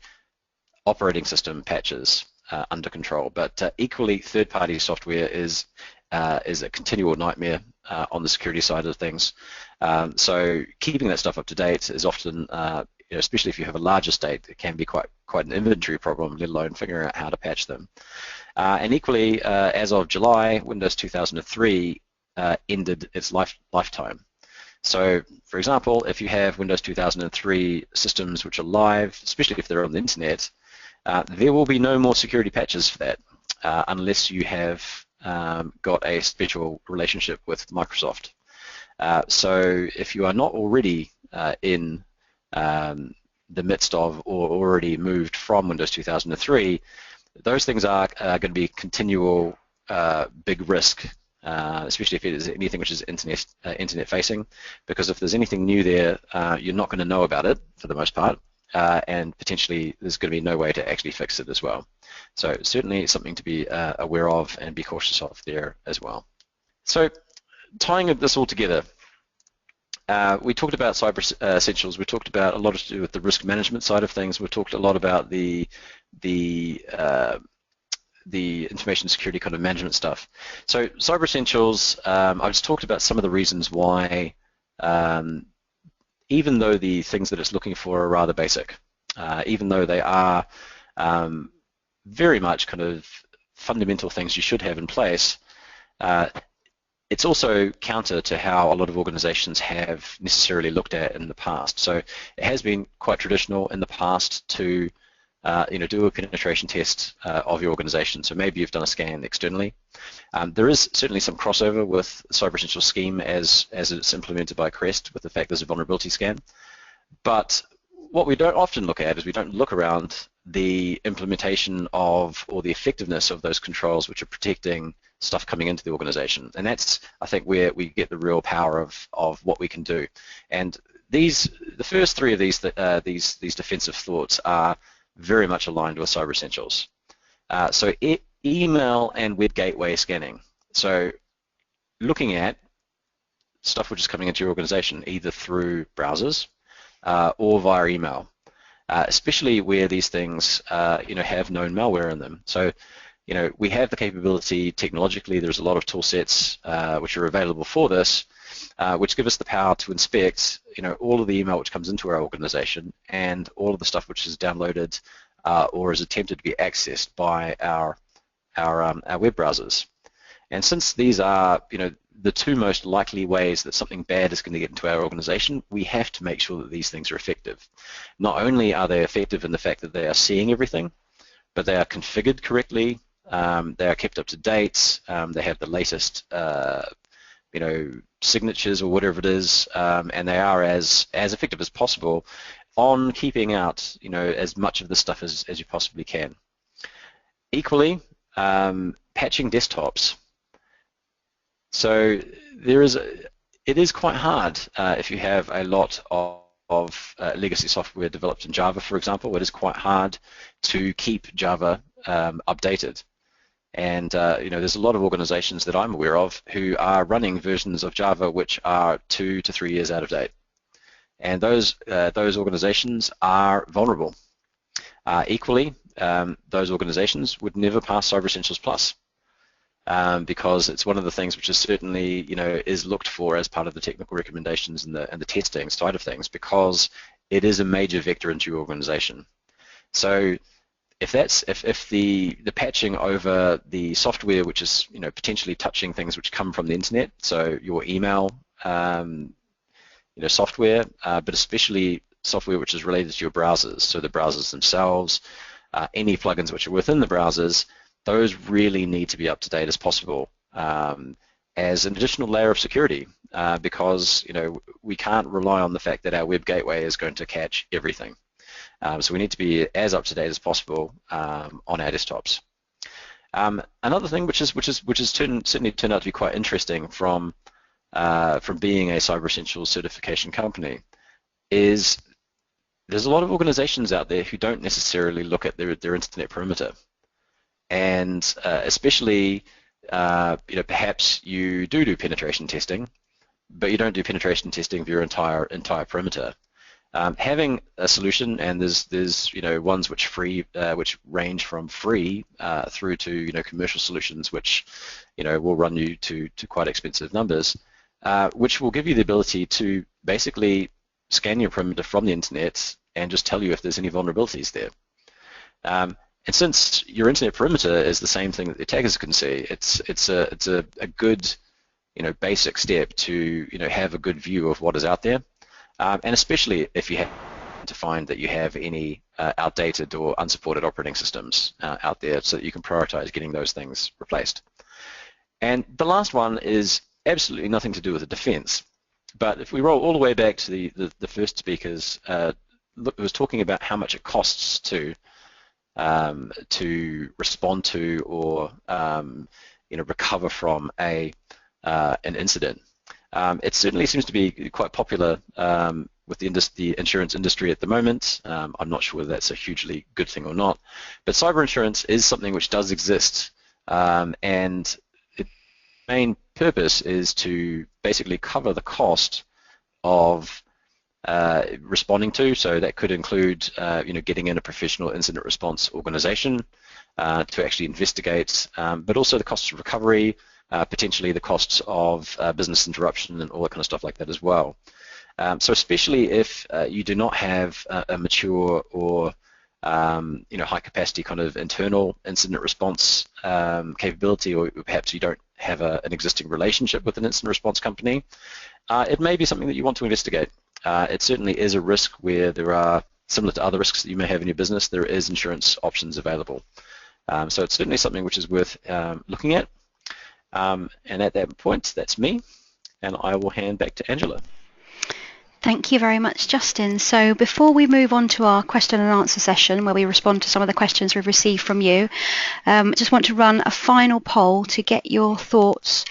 operating system patches under control, but equally third-party software is a continual nightmare on the security side of things. So keeping that stuff up to date is often, especially if you have a large estate, it can be quite an inventory problem, let alone figuring out how to patch them. And equally, as of July, Windows 2003 ended its lifetime. So, for example, if you have Windows 2003 systems which are live, especially if they're on the internet, there will be no more security patches for that unless you have got a special relationship with Microsoft. So if you are not already in the midst of or already moved from Windows 2003, those things are going to be continual big risk. Especially if it is anything which is internet facing, because if there's anything new there, you're not going to know about it for the most part, and potentially there's going to be no way to actually fix it as well. So certainly something to be aware of and be cautious of there as well. So tying this all together, we talked about Cyber Essentials. We talked about a lot to do with the risk management side of things. We talked a lot about the information security kind of management stuff. So Cyber Essentials, I've just talked about some of the reasons why, even though the things that it's looking for are rather basic, even though they are very much kind of fundamental things you should have in place, it's also counter to how a lot of organizations have necessarily looked at in the past. So it has been quite traditional in the past to do a penetration test of your organization. So maybe you've done a scan externally. There is certainly some crossover with Cyber Essentials scheme as it's implemented by CREST with the fact there's a vulnerability scan. But what we don't often look at is we don't look around the implementation of or the effectiveness of those controls which are protecting stuff coming into the organization. And that's, I think, where we get the real power of what we can do. And the first three of these defensive thoughts are very much aligned with Cyber Essentials. So email and web gateway scanning. So looking at stuff which is coming into your organization either through browsers or via email, especially where these things have known malware in them. So we have the capability technologically. There's a lot of tool sets which are available for this, which give us the power to inspect all of the email which comes into our organization and all of the stuff which is downloaded or is attempted to be accessed by our web browsers. And since these are the two most likely ways that something bad is going to get into our organization, we have to make sure that these things are effective. Not only are they effective in the fact that they are seeing everything, but they are configured correctly, they are kept up to date, they have the latest signatures or whatever it is, and they are as effective as possible on keeping out, as much of the stuff as you possibly can. Equally, patching desktops. So it is quite hard if you have a lot of legacy software developed in Java, for example. It is quite hard to keep Java updated. And there's a lot of organizations that I'm aware of who are running versions of Java which are 2 to 3 years out of date. And those organizations are vulnerable. Equally, those organizations would never pass Cyber Essentials Plus because it's one of the things which is certainly is looked for as part of the technical recommendations and the testing side of things, because it is a major vector into your organization. So if the patching over the software which is potentially touching things which come from the internet, so your email software, but especially software which is related to your browsers, so the browsers themselves, any plugins which are within the browsers, those really need to be up to date as possible as an additional layer of security, because we can't rely on the fact that our web gateway is going to catch everything. So we need to be as up to date as possible on our desktops. Another thing which has certainly turned out to be quite interesting from being a Cyber Essentials certification company is there's a lot of organizations out there who don't necessarily look at their internet perimeter. And especially, perhaps you do penetration testing, but you don't do penetration testing of your entire perimeter. Having a solution, and there's ones which range from free through to commercial solutions which will run you to quite expensive numbers, which will give you the ability to basically scan your perimeter from the internet and just tell you if there's any vulnerabilities there. And since your internet perimeter is the same thing that the attackers can see, it's a good basic step to have a good view of what is out there, and especially if you happen to find that you have any outdated or unsupported operating systems out there, so that you can prioritize getting those things replaced. And the last one is absolutely nothing to do with the defense, but if we roll all the way back to the first speakers, was talking about how much it costs to respond to or recover from an incident. It certainly seems to be quite popular with the insurance industry at the moment. I'm not sure whether that's a hugely good thing or not, but cyber insurance is something which does exist, and its main purpose is to basically cover the cost of responding to. So that could include getting in a professional incident response organization to actually investigate, but also the costs of recovery, potentially the costs of business interruption and all that kind of stuff like that as well. So especially if you do not have a mature or high capacity kind of internal incident response capability, or perhaps you don't have an existing relationship with an incident response company, it may be something that you want to investigate. It certainly is a risk where there are, similar to other risks that you may have in your business, there is insurance options available. So it's certainly something which is worth looking at. And at that point, that's me, and I will hand back to Angela. Thank you very much, Justin. So before we move on to our question and answer session, where we respond to some of the questions we've received from you, I just want to run a final poll to get your thoughts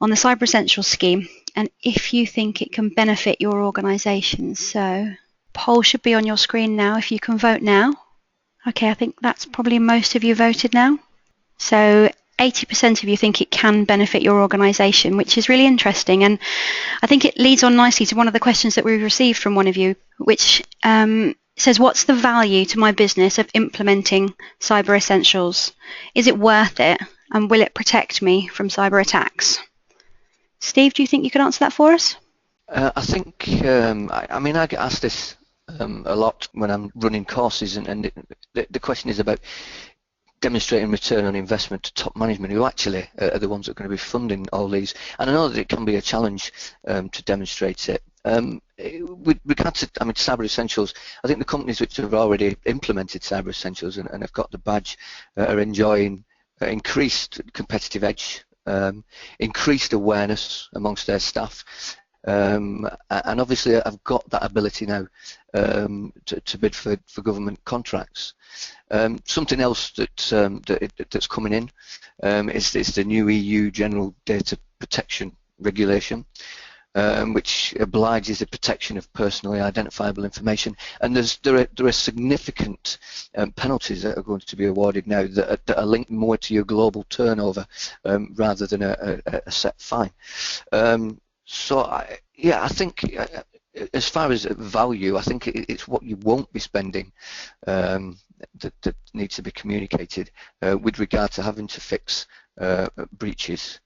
on the Cyber Essentials scheme and if you think it can benefit your organisation. So poll should be on your screen now if you can vote now. Okay, I think that's probably most of you voted now. So 80% of you think it can benefit your organisation, which is really interesting, and I think it leads on nicely to one of the questions that we've received from one of you, which says, what's the value to my business of implementing Cyber Essentials? Is it worth it, and will it protect me from cyber attacks? Steve, do you think you could answer that for us? I think, I get asked this a lot when I'm running courses, and the question is about demonstrating return on investment to top management, who actually are the ones that are going to be funding all these. And I know that it can be a challenge to demonstrate it. With regard to, Cyber Essentials, I think the companies which have already implemented Cyber Essentials and have got the badge are enjoying increased competitive edge, increased awareness amongst their staff, and obviously I've got that ability now to bid for government contracts. Something else that's coming in is the new EU General Data Protection Regulation, which obliges the protection of personally identifiable information, and there are significant penalties that are going to be awarded now that are linked more to your global turnover rather than a set fine. So I think as far as value, I think it's what you won't be spending that needs to be communicated with regard to having to fix breaches.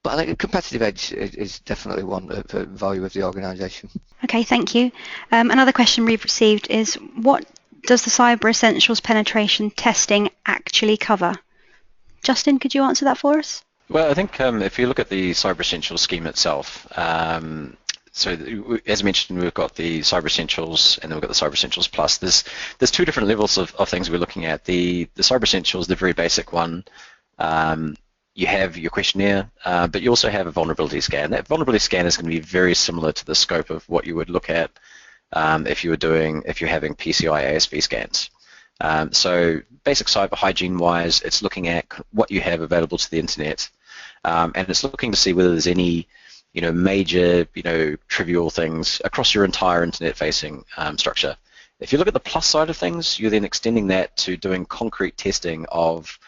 But I think a competitive edge is definitely one for value of the organisation. Okay, thank you. Another question we've received is, what does the Cyber Essentials penetration testing actually cover? Justin, could you answer that for us? Well, I think if you look at the Cyber Essentials scheme itself, so as mentioned, we've got the Cyber Essentials and then we've got the Cyber Essentials Plus. There's two different levels of things we're looking at. The Cyber Essentials, the very basic one, you have your questionnaire, but you also have a vulnerability scan. That vulnerability scan is going to be very similar to the scope of what you would look at if you're having PCI ASV scans. So basic cyber hygiene wise, it's looking at what you have available to the internet, and it's looking to see whether there's any major trivial things across your entire internet facing structure. If you look at the plus side of things, you're then extending that to doing concrete testing of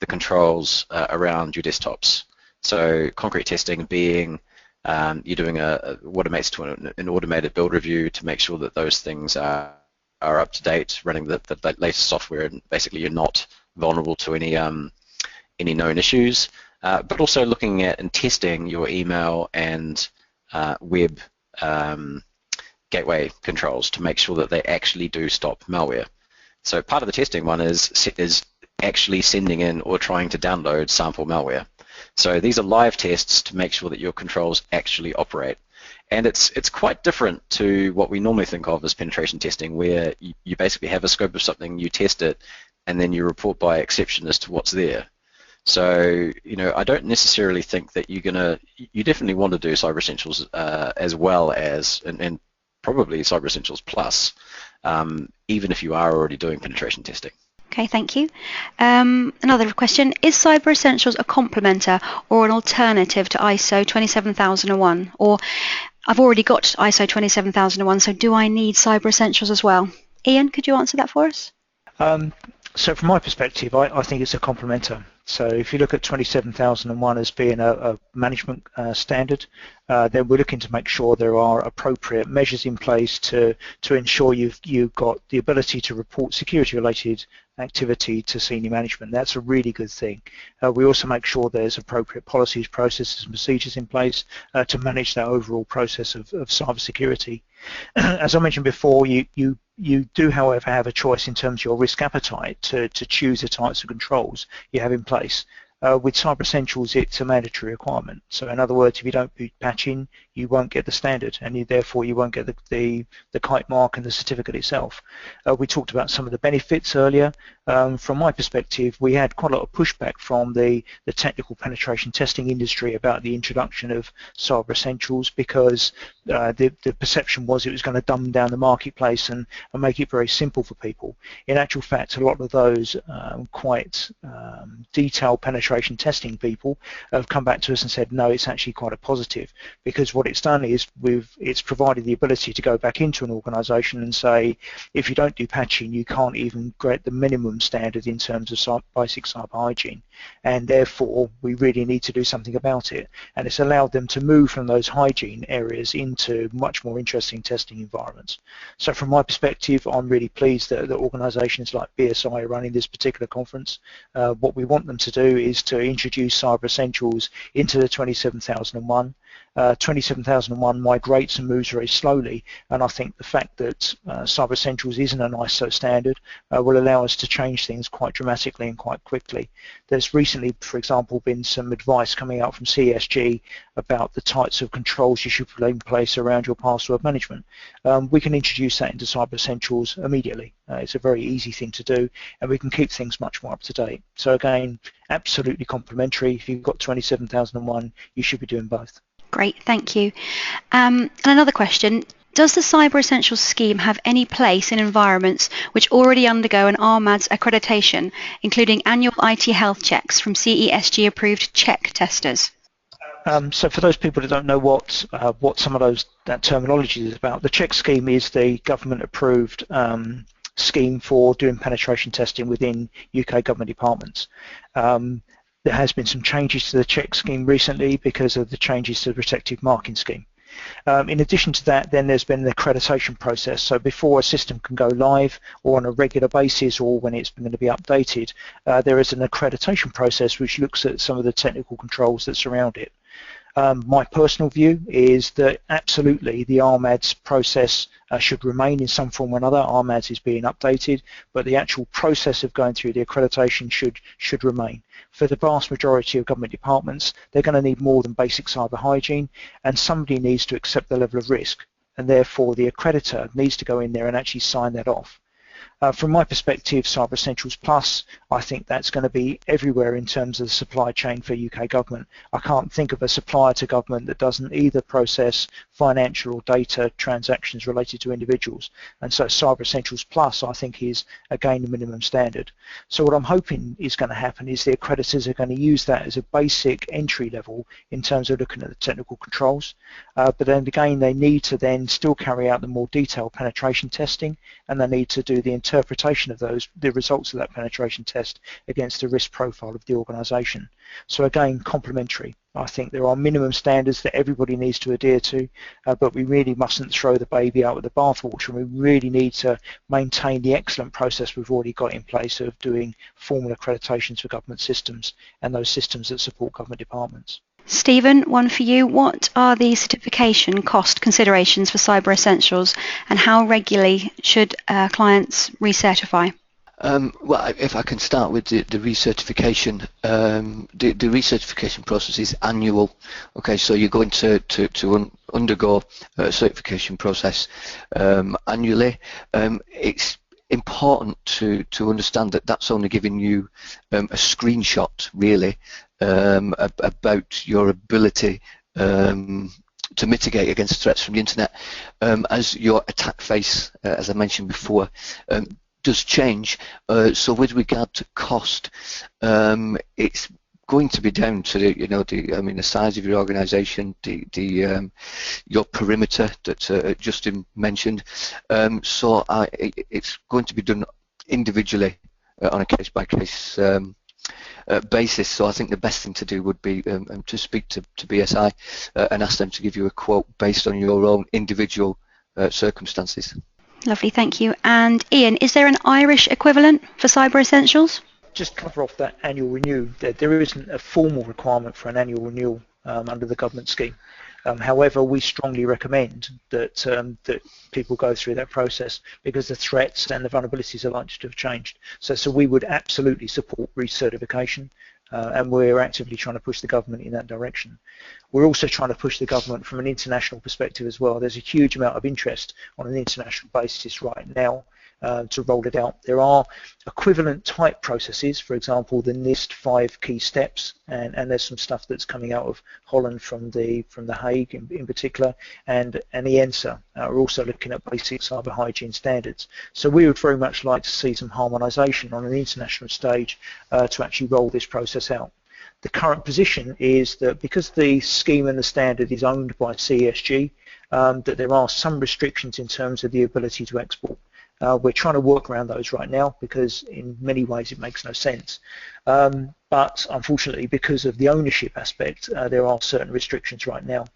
the controls around your desktops. So concrete testing being you're doing what amounts to an automated build review to make sure that those things are up to date, running the latest software, and basically you're not vulnerable to any known issues. But also looking at and testing your email and web gateway controls to make sure that they actually do stop malware. So part of the testing one is actually sending in or trying to download sample malware. So these are live tests to make sure that your controls actually operate. And it's quite different to what we normally think of as penetration testing, where you basically have a scope of something, you test it, and then you report by exception as to what's there. So, I don't necessarily think that you definitely want to do Cyber Essentials as well as, and probably Cyber Essentials Plus, even if you are already doing penetration testing. Okay, thank you. Another question, is Cyber Essentials a complementer or an alternative to ISO 27001? Or I've already got ISO 27001, so do I need Cyber Essentials as well? Ian, could you answer that for us? So from my perspective, I think it's a complementer. So if you look at 27001 as being a management standard, then we're looking to make sure there are appropriate measures in place to ensure you've got the ability to report security-related activity to senior management. That's a really good thing. We also make sure there's appropriate policies, processes and procedures in place to manage that overall process of cyber security. As I mentioned before, you do, however, have a choice in terms of your risk appetite to choose the types of controls you have in place. With Cyber Essentials, it's a mandatory requirement. So in other words, if you don't do patching, you won't get the standard, and therefore you won't get the kite mark and the certificate itself. We talked about some of the benefits earlier. From my perspective, we had quite a lot of pushback from the technical penetration testing industry about the introduction of Cyber Essentials, because the perception was it was going to dumb down the marketplace and make it very simple for people. In actual fact, a lot of those quite detailed penetration testing people have come back to us and said, no, it's actually quite a positive, because what it's done is it's provided the ability to go back into an organisation and say, if you don't do patching, you can't even get the minimum standard in terms of basic cyber hygiene, and therefore we really need to do something about it. And it's allowed them to move from those hygiene areas into much more interesting testing environments. So from my perspective, I'm really pleased that organisations like BSI are running this particular conference. What we want them to do is to introduce Cyber Essentials into the 27001. 27001 migrates and moves very slowly, and I think the fact that Cyber Essentials isn't an ISO standard will allow us to change things quite dramatically and quite quickly. There's recently, for example, been some advice coming out from CSG about the types of controls you should put in place around your password management. We can introduce that into Cyber Essentials immediately, It's a very easy thing to do, and we can keep things much more up to date. So again, absolutely complementary. If you've got 27001, you should be doing both. Great, thank you. And another question. Does the Cyber Essentials scheme have any place in environments which already undergo an RMADS accreditation, including annual IT health checks from CESG-approved check testers? So for those people that don't know what some of that terminology is about, the check scheme is the government-approved scheme for doing penetration testing within UK government departments. There has been some changes to the check scheme recently because of the changes to the protective marking scheme. In addition to that, then there's been an accreditation process. So before a system can go live or on a regular basis or when it's going to be updated, there is an accreditation process which looks at some of the technical controls that surround it. My personal view is that absolutely the RMADS process should remain in some form or another. RMADS is being updated, but the actual process of going through the accreditation should remain. For the vast majority of government departments, they're going to need more than basic cyber hygiene, and somebody needs to accept the level of risk, and therefore the accreditor needs to go in there and actually sign that off. From my perspective, Cyber Essentials Plus, I think that's going to be everywhere in terms of the supply chain for UK government. I can't think of a supplier to government that doesn't either process financial or data transactions related to individuals. And so Cyber Essentials Plus, I think, is again the minimum standard. So what I'm hoping is going to happen is the accreditors are going to use that as a basic entry level in terms of looking at the technical controls. But then again, they need to then still carry out the more detailed penetration testing, and they need to do the interpretation of the results of that penetration test against the risk profile of the organisation. So again, complementary. I think there are minimum standards that everybody needs to adhere to, but we really mustn't throw the baby out with the bathwater, and we really need to maintain the excellent process we've already got in place of doing formal accreditations for government systems and those systems that support government departments. Stephen, one for you. What are the certification cost considerations for Cyber Essentials, and how regularly should clients recertify? Well, if I can start with the recertification, the recertification process is annual. Okay, so you're going to undergo a certification process annually. It's important to understand that that's only giving you a screenshot, really, about your ability to mitigate against threats from the internet, as your attack face, as I mentioned before, does change. So with regard to cost, it's going to be down to the size of your organisation, your perimeter that Justin mentioned. So it's going to be done individually on a case-by-case basis. So I think the best thing to do would be to speak to BSI and ask them to give you a quote based on your own individual circumstances. Lovely, thank you. And Ian, is there an Irish equivalent for Cyber Essentials? Just cover off that annual renew. There isn't a formal requirement for an annual renewal under the government scheme. However, we strongly recommend that people go through that process because the threats and the vulnerabilities are likely to have changed. So we would absolutely support recertification, and we're actively trying to push the government in that direction. We're also trying to push the government from an international perspective as well. There's a huge amount of interest on an international basis right now to roll it out. There are equivalent type processes, for example, the NIST 5 key steps, and there's some stuff that's coming out of Holland from the Hague in particular, and ENSA are also looking at basic cyber hygiene standards. So we would very much like to see some harmonisation on an international stage to actually roll this process out. The current position is that because the scheme and the standard is owned by CESG, that there are some restrictions in terms of the ability to export. We're trying to work around those right now because in many ways it makes no sense. But unfortunately, because of the ownership aspect, there are certain restrictions right now.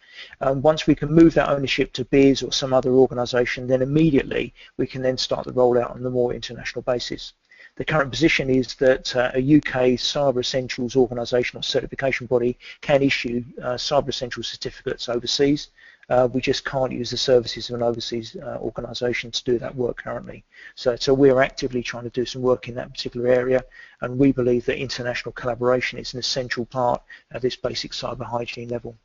Once we can move that ownership to BIS or some other organisation, then immediately we can then start the rollout on a more international basis. The current position is that a UK Cyber Essentials organisation or certification body can issue Cyber Essentials certificates overseas. We just can't use the services of an overseas organisation to do that work currently. So we're actively trying to do some work in that particular area, and we believe that international collaboration is an essential part of this basic cyber hygiene level.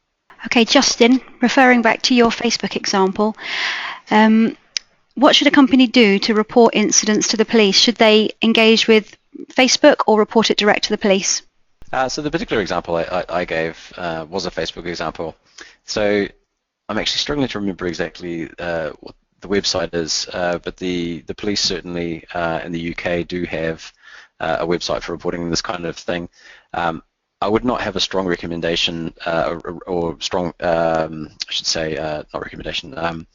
Okay, Justin, referring back to your Facebook example, what should a company do to report incidents to the police? Should they engage with Facebook or report it direct to the police? So the particular example I gave was a Facebook example. So I'm actually struggling to remember exactly what the website is, but the police certainly in the UK do have a website for reporting this kind of thing. I would not have a strong recommendation or strong, I should say, not recommendation,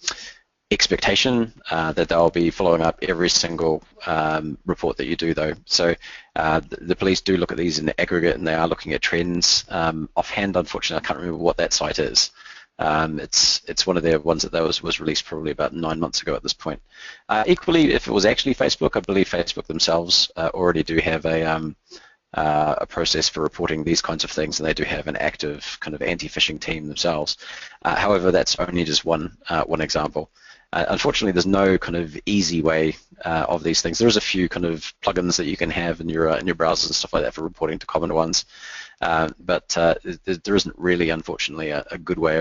expectation that they'll be following up every single report that you do, though. So the police do look at these in the aggregate, and they are looking at trends. Offhand, unfortunately, I can't remember what that site is. It's one of their ones that was released probably about 9 months ago at this point. Equally, if it was actually Facebook, I believe Facebook themselves already do have a process for reporting these kinds of things, and they do have an active kind of anti-phishing team themselves. However, that's only just one example. Unfortunately, there's no kind of easy way of these things. There's a few kind of plugins that you can have in your browsers and stuff like that for reporting to common ones, but there isn't really, unfortunately, a good way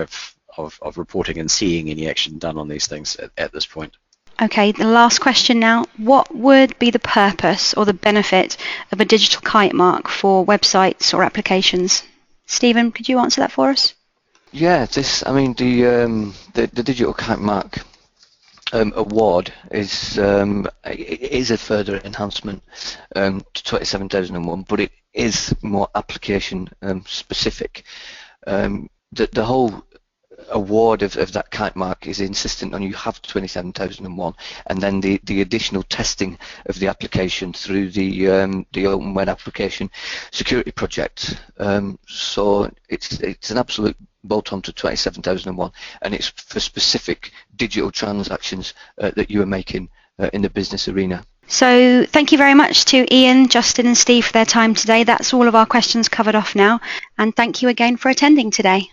of reporting and seeing any action done on these things at this point. Okay, the last question now. What would be the purpose or the benefit of a digital kite mark for websites or applications? Stephen, could you answer that for us? Yeah, the digital kite mark award is a further enhancement to 27001, but it is more application specific. The whole award of that kite mark is insistent on you have 27001, and then the additional testing of the application through the Open Web Application Security Project. So it's an absolute bolt-on to 27001, and it's for specific digital transactions that you are making in the business arena. So thank you very much to Ian, Justin and Steve for their time today. That's all of our questions covered off now, and thank you again for attending today.